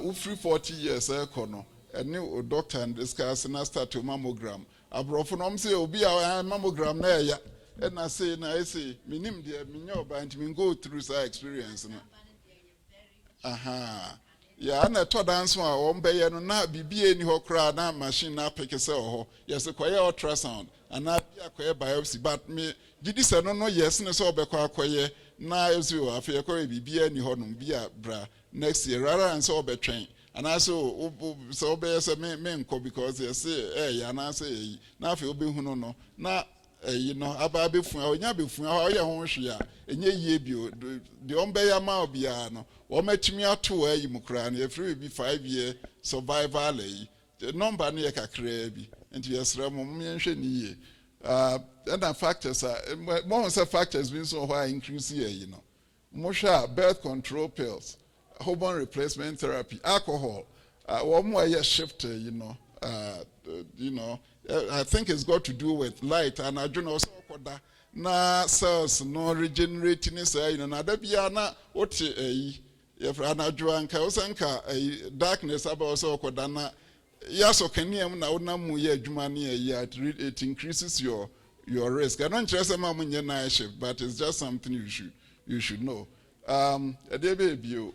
we free 40 years e no ene doctor and discuss na start mammogram abrofo no say obi a mammogram na ya and I say minim de minyo ba ntimi go through that experience no yeah, and I told dance one by no na BBA ni ho kra na machine na pick say ho. Yes, kwaya ultrasound and na kwaya biopsy but me did say no yes na so be kwaya na ezu afia kwaya BBA ni ho no bia bra next year rather and so be train. And I so be say me nko because you say ya na say na afia obi hu no na aba be fun onya be fun ho ye ho hwe a enye yie bio de ombeya ma obia no o matimi ato ayi mukra na every be 5 year survival ayi the number na ye kakra bi enti yesra mo yenhwe ni yie and the factors are more say factors been so why increase here mo sha birth control pills hormone replacement therapy alcohol one more year shift I think it's got to do with light and I don't know na cells no regenerating say na da bia na oti if anadwo anka osanka darkness about so koda na yaso kaniam na wonamu ye adwuma na it increases your risk. I don't just say ma munye na shift but it's just something you should know. There baby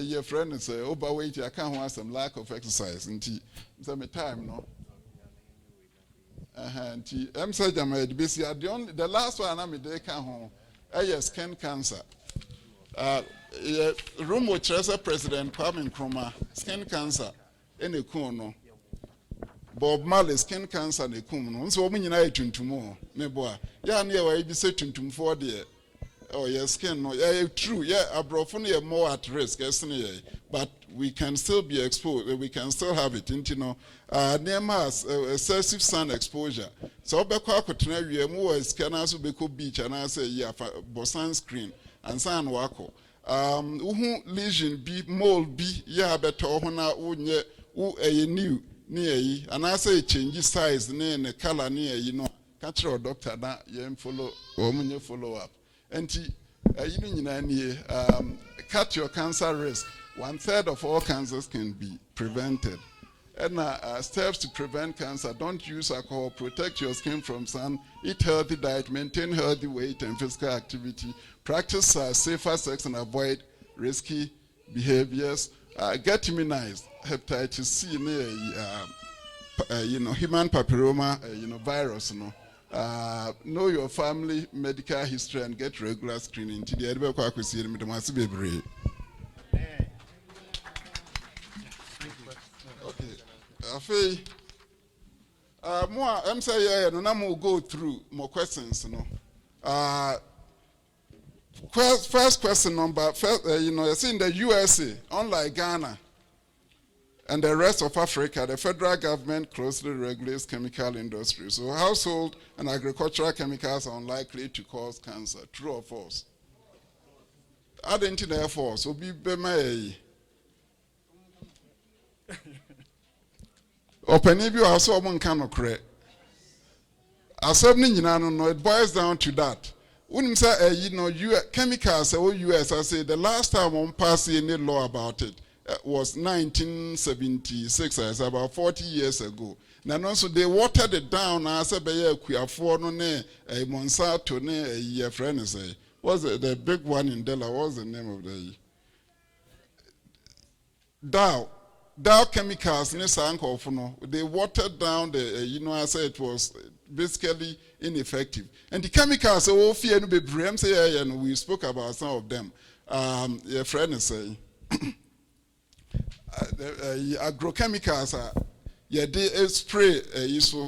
your friend is overweight, I can't want some lack of exercise until some time no. I'm saying the last one I'm a home. Skin cancer. Room with President Kwame Nkrumah, skin cancer in a corner. Bob Marley skin cancer in a corner. So many night tomorrow. Neboa. Yeah, near where you say to 4 day. Oh, your skin, no, yeah, true, yeah, abrophony more at risk, but we can still be exposed, we can still have it, near mass, excessive sun exposure. So, we more scanners will be beach, and I say, yeah, for sunscreen and sun wako. Lesion be, mold be, yeah, better, unye, a new, near, and I say, change size, near, the color near, catch your doctor, that you follow, or follow up. And cut your cancer risk. 1/3 of all cancers can be prevented. And steps to prevent cancer: don't use alcohol, protect your skin from sun, eat healthy diet, maintain healthy weight and physical activity, practice safer sex and avoid risky behaviors. Get immunized. Hepatitis C, human papilloma, virus, know your family medical history and get regular screening. Okay. More I'm saying no now go through more questions, First question number first, it's in the USA, unlike Ghana and the rest of Africa, the federal government closely regulates chemical industry. So household and agricultural chemicals are unlikely to cause cancer. True or false? I didn't know false. So be my open if you are so one kind of correct. As no, it boils down to that. When say chemicals US, I say the last time one passed any law about it was 1976, as about 40 years ago. Now also they watered it down. I said, "Be Kuyafor no ne Monsanto ne a friend say what's the big one in Delaware? What's the name of the Dow Chemicals ne sanko no? They watered down the I said it was basically ineffective. And the chemicals fear no be brem say and we spoke about some of them. Your friend is saying agrochemicals they spray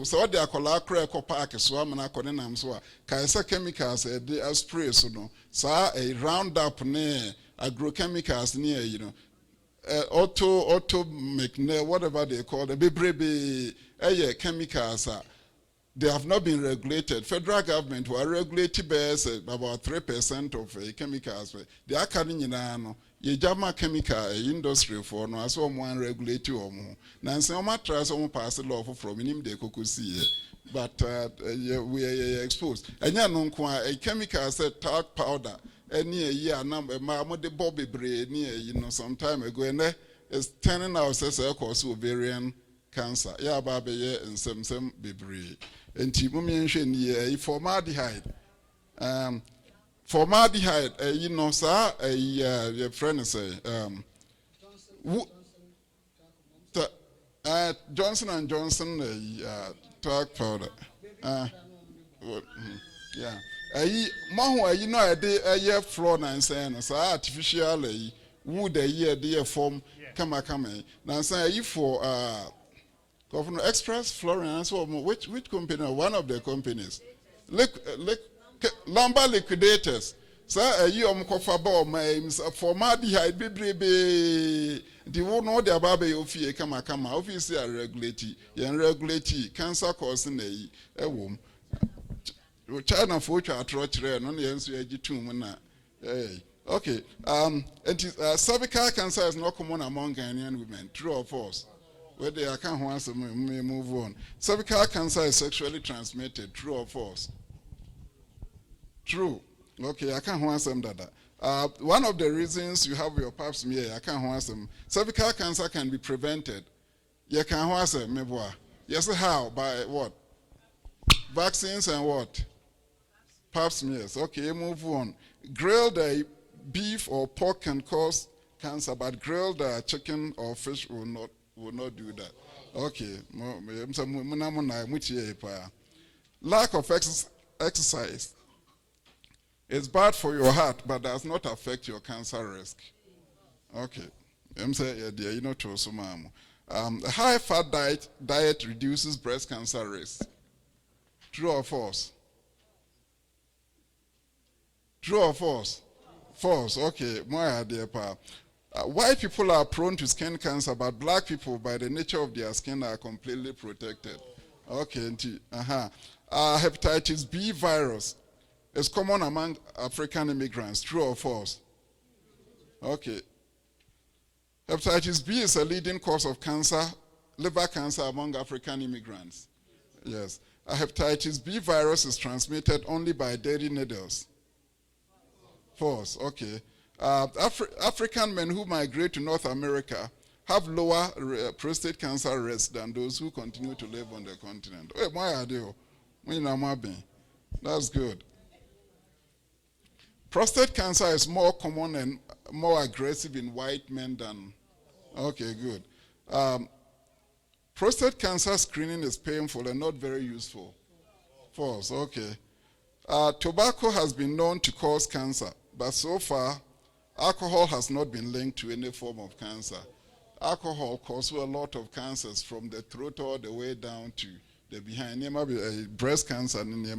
so they are called park so am na konenam so kaisa chemicals they spray so no a roundup ne agrochemicals near auto make whatever they call the baby chemicals they have not been regulated. Federal government were regulated by about 3% of chemicals. They are carrying in ye jama chemical industry for no as one regulate or more. Nancy try some pass the law from him they could see, but we are exposed. And ya no a chemical said talc powder. Any year number, my the Bobby braid near some time ago, and it's turning out as a cause ovarian cancer. Yeah, baby, and some baby. And Timmy ye formaldehyde. Formaldehyde, sir, your friend say, Johnson and Johnson, talc powder. Yeah. Mahu, a day a year floor and saying, so artificial wood a year, dear form, come. Now say, if for Governor Express Florence, which company? One of the companies. Lumber liquidators. Sir, you am my formaldehyde, baby. The one know the baby of ye come, obviously, I regulate cancer causing a womb. China for which I trust rare, no answer okay. And cervical cancer is not common among Ghanaian women. True or false? Where they can't want to move on. Cervical cancer is sexually transmitted. True or false? True. Okay, I can't want some that. One of the reasons you have your pap smear, I can't want some. Cervical cancer can be prevented. You can't want some. Yes, how? By what? Vaccines and what? Pap smears. Okay, move on. Grilled beef or pork can cause cancer, but grilled chicken or fish will not do that. Okay. Lack of exercise is bad for your heart, but does not affect your cancer risk. Okay. A high-fat diet reduces breast cancer risk. True or false? True or false? False. Okay. My idea, pa. White people are prone to skin cancer, but black people, by the nature of their skin, are completely protected. Okay. Hepatitis B virus is common among African immigrants. True or false? Okay. Hepatitis B is a leading cause of cancer, liver cancer among African immigrants. Yes. Hepatitis B virus is transmitted only by dirty needles. False. Okay. African men who migrate to North America have lower prostate cancer risk than those who continue to live on the continent. Hey, why are they? That's good. Prostate cancer is more common and more aggressive in white men than. Okay, good. Prostate cancer screening is painful and not very useful. False. Okay. Tobacco has been known to cause cancer, but so far, alcohol has not been linked to any form of cancer. Alcohol causes a lot of cancers from the throat all the way down to the behind. There might be breast cancer in the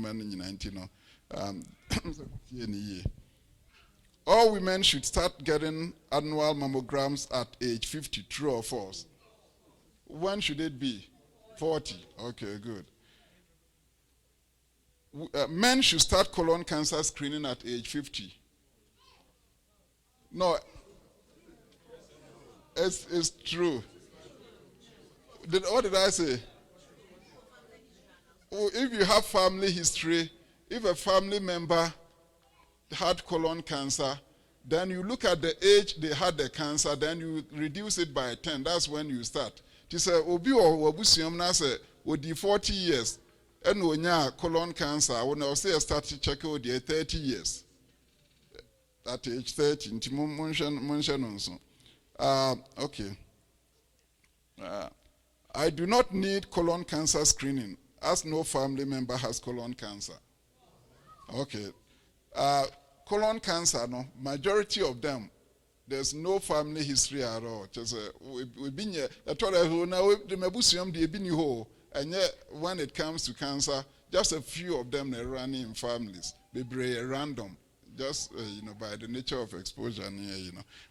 all women should start getting annual mammograms at age 50. True or false? When should it be? 40. Okay, good. Men should start colon cancer screening at age 50. No, it's true. What did I say? Oh, if you have family history, if a family member had colon cancer, then you look at the age they had the cancer, then you reduce it by 10. That's when you start. It is obi or wabusium na say odi 40 years and onya colon cancer. When I say start to check out the 30 years. At age 30, okay. I do not need colon cancer screening as no family member has colon cancer. Okay. Colon cancer, no, majority of them, there's no family history at all. Just we've been here. I told you now the mebusium the been ho, and yet when it comes to cancer, just a few of them they run in families. They be random, just by the nature of exposure.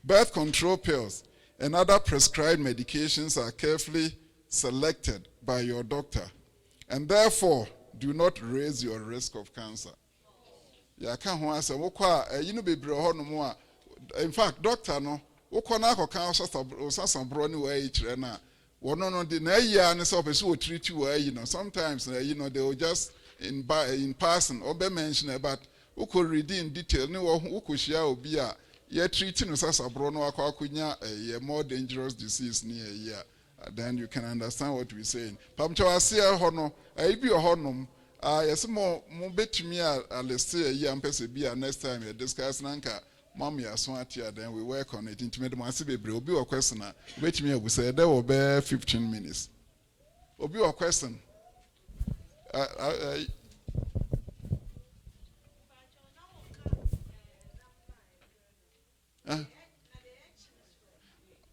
Birth control pills and other prescribed medications are carefully selected by your doctor, and therefore do not raise your risk of cancer. Ya ka ho asa wokwa bebre ho no mo a in fact doctor no wokwa na akoka osasabro ni wa kire na wono no de na ya ne so person wo treat you wa sometimes they will just in person or be mention but woko read in detail ni woko share obi a ye treat no sasabro no akwakunya a more dangerous disease ni then you can understand what we saying pamcho asia ho no bi ho no yes, more bet me let's say a year and be next time you discuss Nanka, Mommy, I saw it here, then we work on it. Intimate Massive will be a question. Wait me, we say there will be 15 minutes. Will be a question.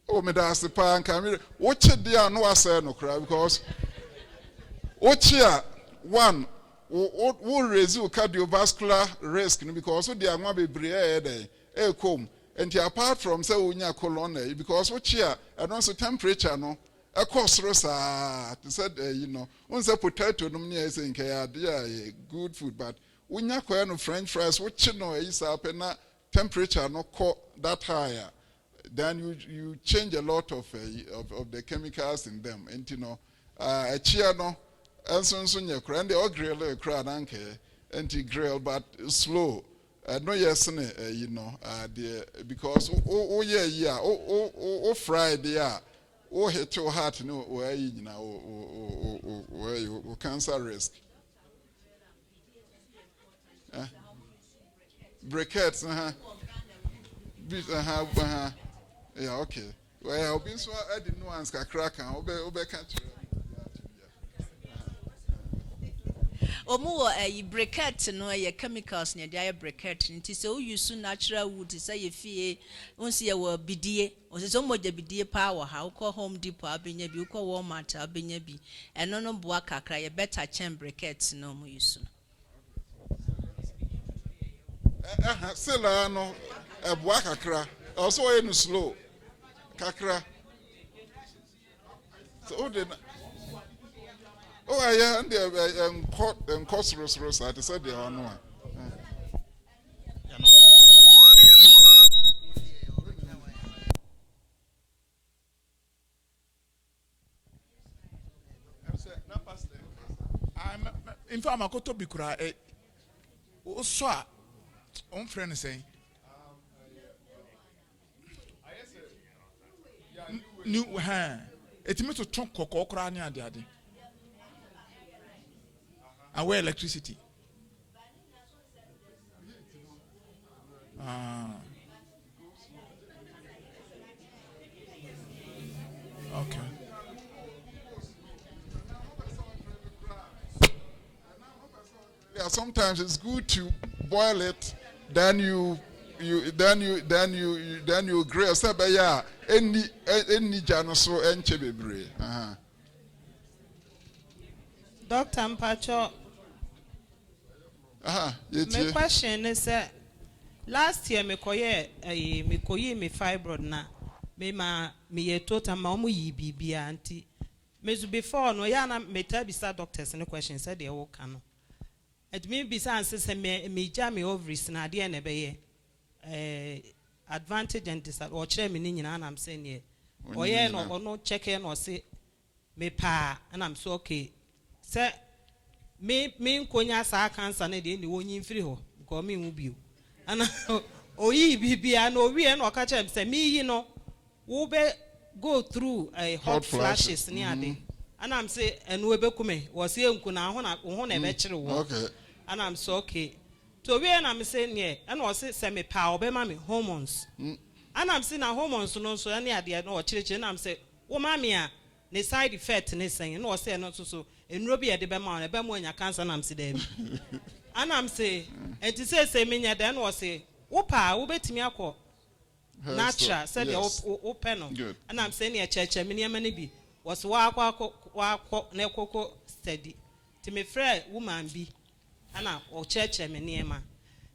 Oh, me that's the pan camera. Watch it there, no, I say no cry because watch here, one. Who raise your cardiovascular risk because they are going to be and apart from say unya colon because what here and also temperature no a course rosa said once potato no near saying good food but unya no french fries what is up and temperature no that higher then you change a lot of the chemicals in them and a chia no and so you cry and they grill a crowd and grill but slow. No yes because Friday hit your heart where you cancer risk. Briquettes, yeah, okay. Well, I've been so I didn't know answer crack and obey catch. Omo briquette no chemicals near the briquette nti so use natural wood say ye fie once ye wo bidie o se so mo de bidie power ha wo Home Depot abenya bi wo Walmart abenya bi eno no boa kakra ye better chen briquette no mo use sela no boa kakra also we no slow kakra so de oh yeah, and cost Rosa. I said they are no. In fact, I'm going to be cry. Oh, so on friend saying, new hand. It means to trunk cocoa cranny and daddy. And where electricity? Okay. Yeah, sometimes it's good to boil it, then you grill. Say, yeah, any janoso and chebebre. Dr. Mpacho. My question is last year me koye me fibroid na me total ma omo yi bibia anti me before no ya na me tell bisa doctors no question said they work no it me bisa answer me jam me ovaries na de na be ye advantage and disadvantage or me ni nyina na am saying ye oye no check no say me pa and I'm so okay say me nkonya sa cancer na de ni wonyi mfiri ho because me wu bio and oyi bibia no we and catch him say me you know we be go through a hot flashes near day. And I'm say and we be come was here nkuna ho na be kire wo. Okay. And I'm so okay. To we and I'm saying yeah and was say me power be ma me hormones. And I'm saying na hormones no so any ade no kire and I'm say wo ma me a ne side effect ne saying no say no so enro bi e de be ma na be mo nya cancer na I'm say dem. And I'm say and to say me nya then was say wo pa wo betimi akọ natural said the open no. And I'm saying a church me nya mani bi was wa na ekoko steady to me frɛ woman bi ana o church me niema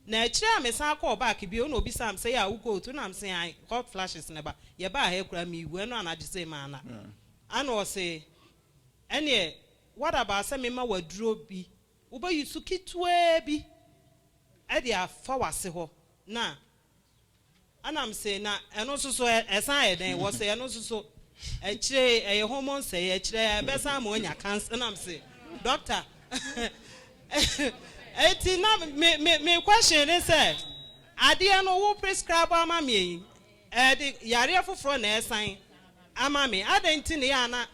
na akira me san call back bi o no bi sam say ya wo go to na am say I hot flashes neba ye ba ha kura mi wu no ana say man na ana o say ene what about say me ma waduro bi wo ba yusu kitwe bi e dia fa wase ho na ana am say na eno so esan e den wo say eno so actually, a hormone say, actually, best I'm on your cancer. And I'm saying, doctor, it's not me question is, I didn't know who prescribe mammy. The Yaria for front air sign. Mammy, I didn't think Yana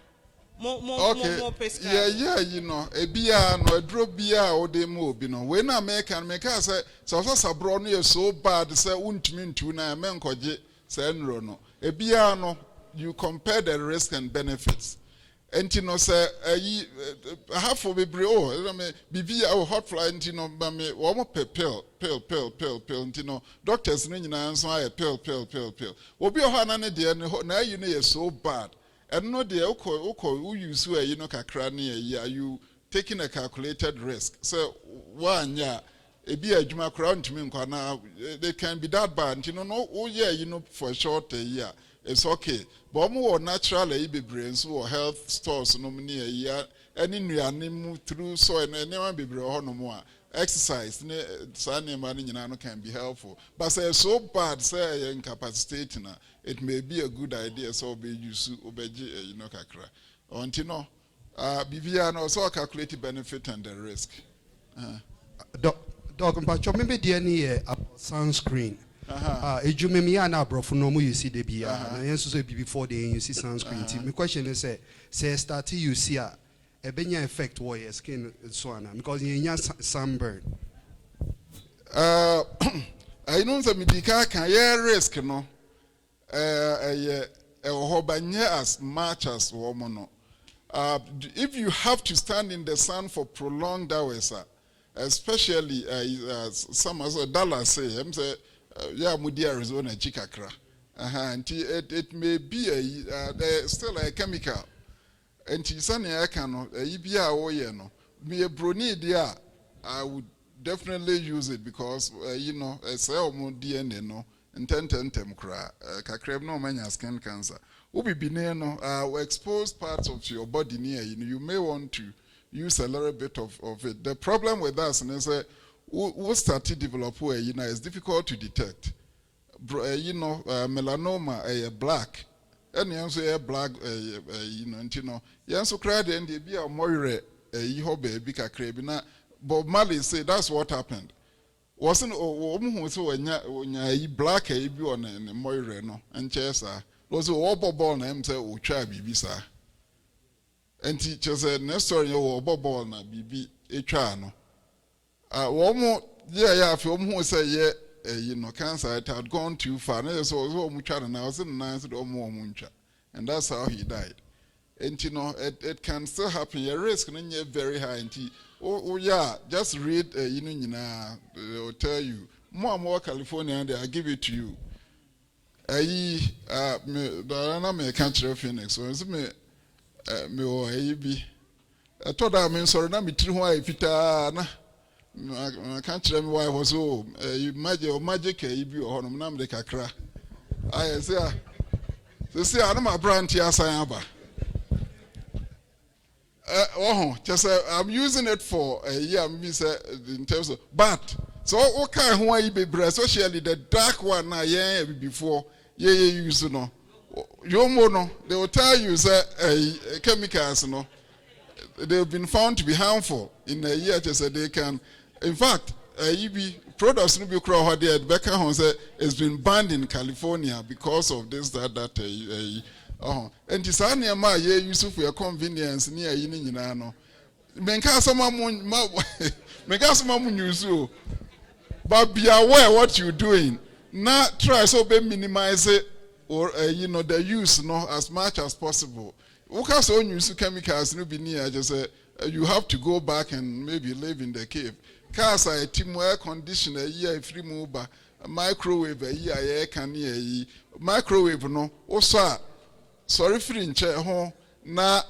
more prescribe. Yeah, you know, a beer no a drop beer or de move, you know. When I make us say, so Sabroni so bad, say, won't mean to na men could say, no, a beer no. You compare the risk and benefits. And you know, say, half of a brio, BB our hot fly, and you know, one pill, and you know, doctors, and answer pill. What be a hand dear, now you know, so bad. And no, dear, who you swear, you know, Kakrani, you taking a calculated risk. So, one, yeah. A be a Juma crown to me, they can be that bad, you know, no, oh, yeah, you know, for a short year. It's okay. But more natural brains or health stores no near year any new animal through soil and never be no more. Exercise can be helpful. But say so bad, say incapacitating, it may be a good idea, so be used you know, kakra. Until no, BVN also calculated benefit and the risk. Dog, but maybe the sunscreen. Ejumemi ana brofo no mu you see the bia na yenso so before the you see sunscreen. My question is say start you see a benya effect wo your skin so ana because you nya sunburn. I know some medical can risk no as much as woman. If you have to stand in the sun for prolonged hours, especially some as a dollar say yeah, Mudi Arizona Chikakra. And it may be still a chemical. And Tisani Akano, a EBA Oyeno. Me a brony dear, I would definitely use it because, you know, a cell more DNA no, and tentem cra, Kakreb no mania skin cancer. Ubi bineno, exposed parts of your body near you may want to use a little bit of it. The problem with us is who started develop where you know it's difficult to detect. You know, melanoma black, and you also black you know, you also cried and they be a moire hobe bika crabina. Bob Marley say that's what happened. Wasn't who so black be on a moire no and chesa was all ball name say o try bibisa. And teachers said next story o ball na bibi e twa no. One more, yeah, if you say, yeah, you know, cancer, it had gone too far. And so much, and I was in nice or more muncha. And that's how he died. And you know, it can still happen. Your risk and you're very high. And oh, yeah, just read, you know, they'll tell you more California, and I'll give it to you. The country of Phoenix, so it's me, I told her, I'm sorry, I'm a I can't tell me why I was home. You magic, you be on Nam de Kakra. I say, I'm a brand here, Sayaba. Just I'm using it for a year, in terms of, but so what kind of why be breast, especially the dark one, I before, you use no. You know, they will tell you, chemicals, no. They've been found to be harmful in a year, just they can. In fact, products no be kura hɔ there Becca hon say it's been banned in California because of this that and this ma ye use for your convenience ni ayi ni nyina no menka sama mu use but be aware what you doing not try so be minimize it or the use as much as possible. Uka so use chemicals no be near just you have to go back and maybe live in the cave. Cars are a team air conditioner year free mover microwave a year air can ye microwave no also sorry free in chair home na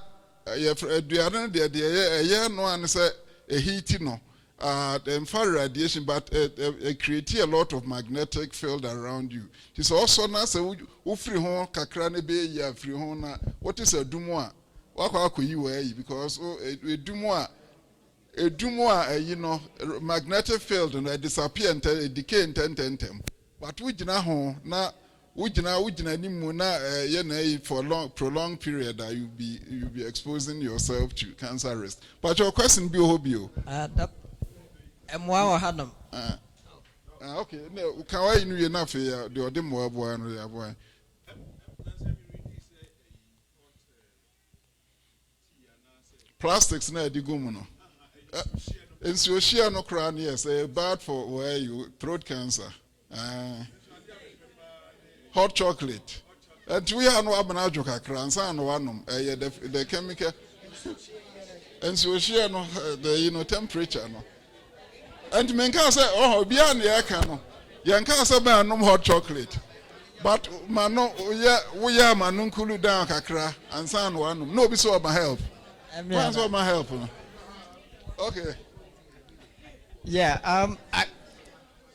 the no and say a heat no the infrared radiation but it creates a lot of magnetic field around you. It's also na say u free home kakra ne be ya free home na what is a dumo a because a dumo magnetic field and disappear and decay in 10 but we jina ho na we jina ni mu na for prolonged period that you'll be exposing yourself to cancer risk. But your question be hobio okay no can why you enough here the odemo boy no ya boy plastics na di gumu no enso share no kra na yes bad for where you throat cancer hot chocolate and we are no abana joka kra ansa no wanom the chemical enso share no the temperature no and men can say oh bia na ya ka no yen can say ba nom hot chocolate but mano we ya manu kulu down kakra ansa no wanom no be so about help. That's what my help. Okay. Yeah.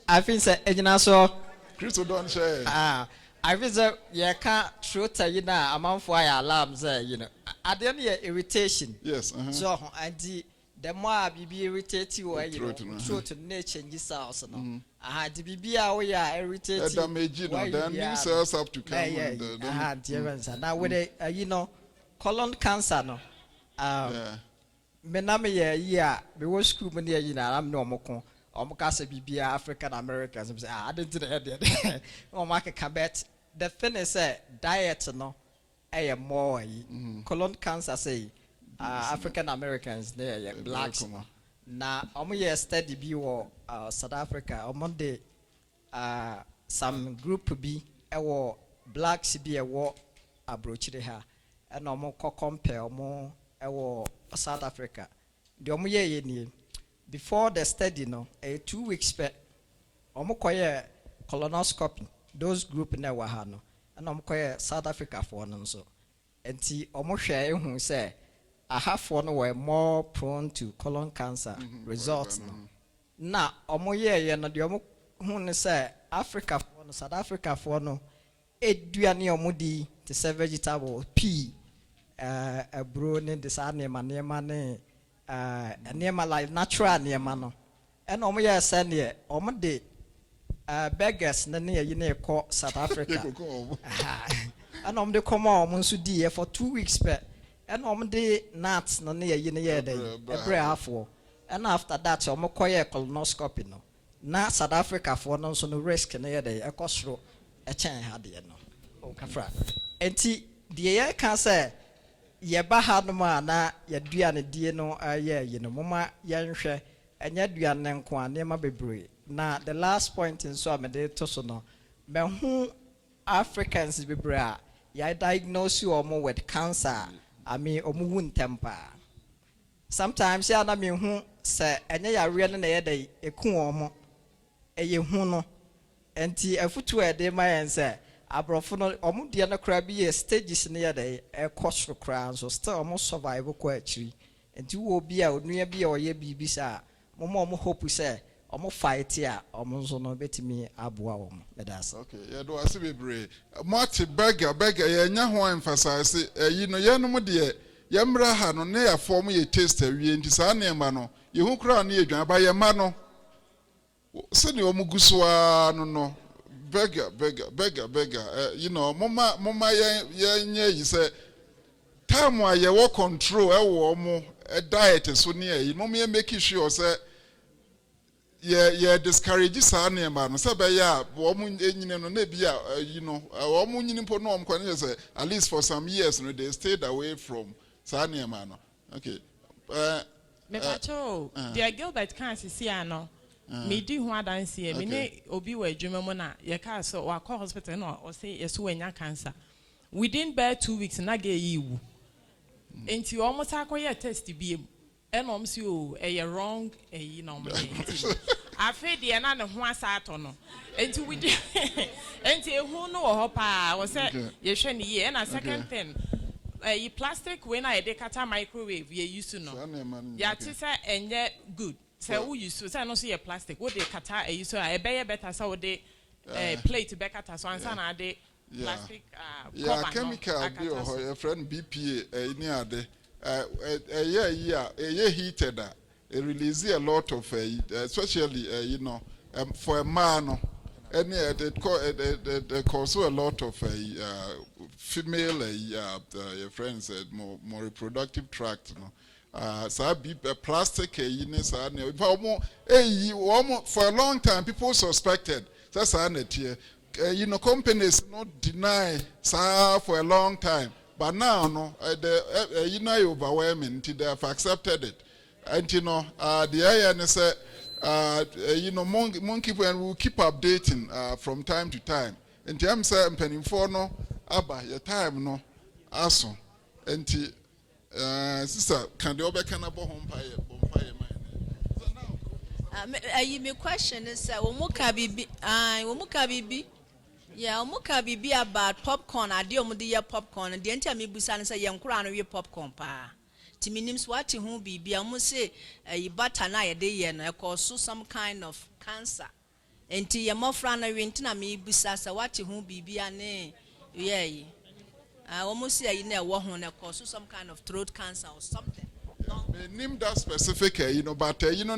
I think that so. Christo don't share. I think that can't truth a man for alarms. At the end irritation. Yes. So the more I be irritated, truth to nature in this house. No. The BB we are irritated. Then new cells have to come. Now with colon cancer no. Me na me ye me wo school me ne yi na am no omoko omaka se bibia African Americans say I didn't hear that omaka kabet the thing is diet no more colon cancer say African Americans they blacks na omo ye study bi wo South Africa omo de some group bi wo blacks bi wo abrochire ha and omo compare omo South Africa. The omuye ni before the study no 2 weeks pe omo koye colonoscopy those group na wa ha no and omo koye South Africa for no so enti omo hwe ehun say ahafo no were more prone to colon cancer results no na omo ye no de omo hun say Africa for no South Africa for no eduane omo di to say vegetable pea bro ne de sa ne like natural ne no and omo ye say ne omo de beggars ne ye ne ko South Africa and omo de come omo nso di for 2 weeks pe and omo de nuts no ne ye ne ye dey every half and after that omo koye colonoscopy no na South Africa for no so no risk ne ye dey ekosro chen ha de no o kafra enti de ye kan say ye ba ha no ma na ye duane die no ye no mama ye nhwe enya duane nko ane ma bebre na the last point in so amede to so no me hu Africans bebre a ye diagnose you omo with cancer I mean omo wu ntempa sometimes ya na me hu se enya ya re no na ye dey eku omo eye hu no enti afutu e dey ma yen se abrofo no omo de na kra bi stages ne ya dey e kosro kra so still omo survive ko achiri enti wo bi a onua bi a oye bibi sa omo hope say omo fight a omo nso no betimi aboa omo medasa okay ya do ase bebre multi burger ya nya ho emphasize yi no ye no mo de ye mra ha no ne ya form ye taste awie enti sa na ema no ye hu kra na ye dwan ba ye ma no se ne omo gusoa no beggar you know mama ye yi say time why ye wo control e wo mo diet so ne yi mama ye make sure say yeah discourage saa nneɛma no sɛ bɛyɛ a wɔn nyine no na bi a you know wɔn nyine mpo no wɔn kwan yɛ sɛ at least for some years no they stayed away from saa nneɛma no okay me pacho dear Gilbert kan sisi ano me di ho adanse me ne obi wa adwuma mu na ye ka so wa call hospital no o say yeso wanya cancer within bare 2 weeks na ga yi wu enti almost akoye test bi enom si o wrong you know afi de na ne ho asato no enti we enti ehu no wo ho pa wo say ye hwe ne ye na second thing plastic when I dekata microwave ye used to know ya ti say enye good say who used to say no say plastic wo de kata use so e be better say wo de plate be kata so ansa na de plastic yeah chemical bi o your friend BPA ni ade yeah heated it release a lot of especially you know for a man and it cause a lot of female your friends more reproductive tract so plastic for a long time people suspected that's you know companies not deny for a long time but now no you know overwhelming they have accepted it and you know the area say you know monkey and will keep updating from time to time and I'm saying penny for no aba your time no aso and sister can the other can about home pie my question is womuka bibi yeah womuka bibi about popcorn ade omude ye popcorn de enti amebusa ne say ye nkura no we popcorn pa ti minim so ati hu bibi amu say butter na ye de ye no e cause some kind of cancer enti ye mofra na we enti na mebusa say wati hu bibi ane yeah womu say na e wo hu na cause some kind of throat cancer or something. Name that specific, you know, but you know,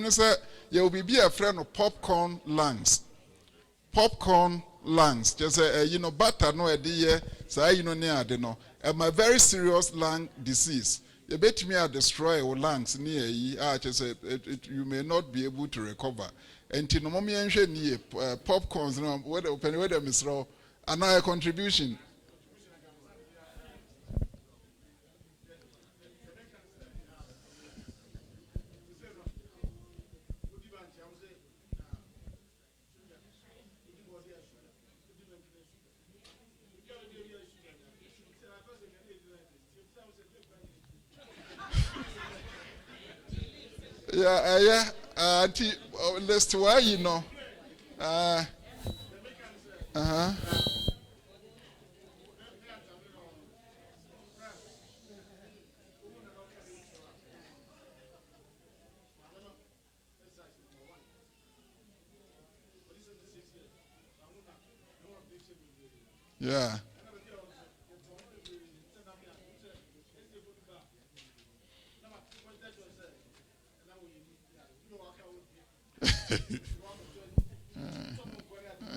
you will be a friend of popcorn lungs. Popcorn lungs, just you know, butter no idea, so you know, near the no, a very serious lung disease. You bet me I destroy your lungs near ye, just you may not be able to recover. And to no mommy and popcorns, no, whether Miss Rowe, another contribution. Yeah, let's why you know. Yeah.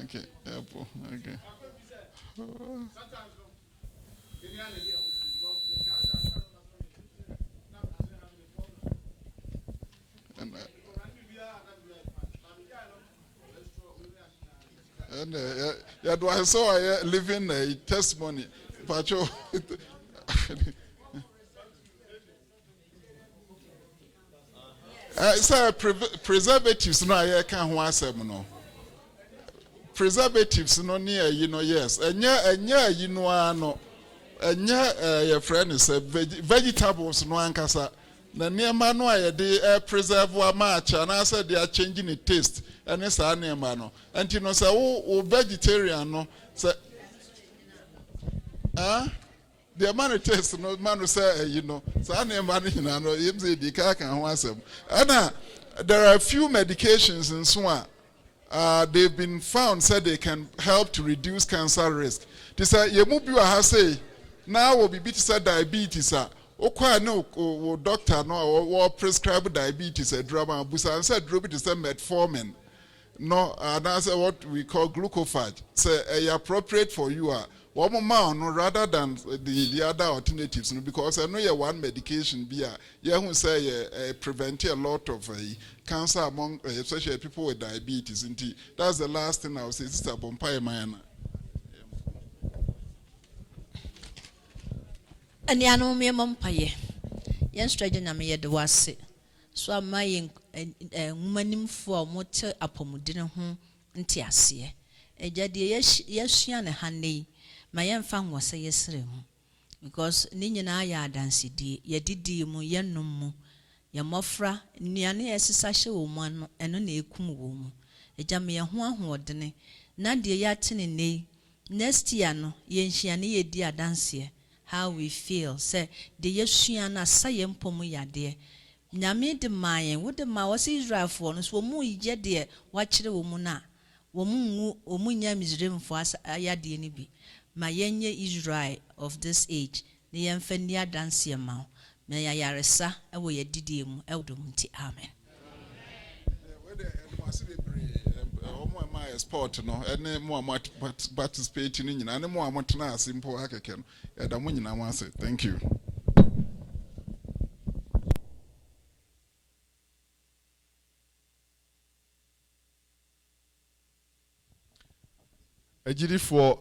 Okay, okay. And I saw living a testimony. Pacho. Preservatives no I can't want no. Preservatives no near you know yes. And you know no. And your friend is vegetables no ankasa. Na near mano I de preserve wa match and I said they are changing the taste and it's a near mano. And you know say oh vegetarian no say the man taste no man say you know so near man you know him say the car can want some. And there are a few medications in so they've been found said they can help to reduce cancer risk. They say you move you say now will be say diabetes okwa no doctor no or prescribe diabetes drama busa and said drop it is metformin no and that's what we call glucophage say appropriate for you one more no rather than the other alternatives, because I know you one medication be who say prevent a lot of cancer among especially people with diabetes. That's the last thing I would say. Sister Bompire Mayana. And Yano me mumpaye. Yan stranger na me de wase. So am I woman for motor apomudin home nti ase. Eja de yesua ne hane. Ma yemfa nwose yesere mu. Because ni nyina ya adanse die ye didi mu ye nom mu ye mofra nnuane yesesa hye wo mu ano eno na ekum wo mu. Eja me ye ho ahodene na de ya tene nei next year no ye nhia ne ye di adanse how we feel say de yesua na saye mpom yade nyame de mayen wo de ma wo se Israel fo no so mu ije de wa kire wo mu na wo mu nya Misraimfo ayade ni bi ma yenye Israel of this age ne yemfa ni adanse ma na ya yaresa e wo ye didie mu e wo nti amen. Sport no ene mo participate ni nyina ne mo amotena asimpo akeke no eda mo nyina mo ase. Thank you. Ejidi for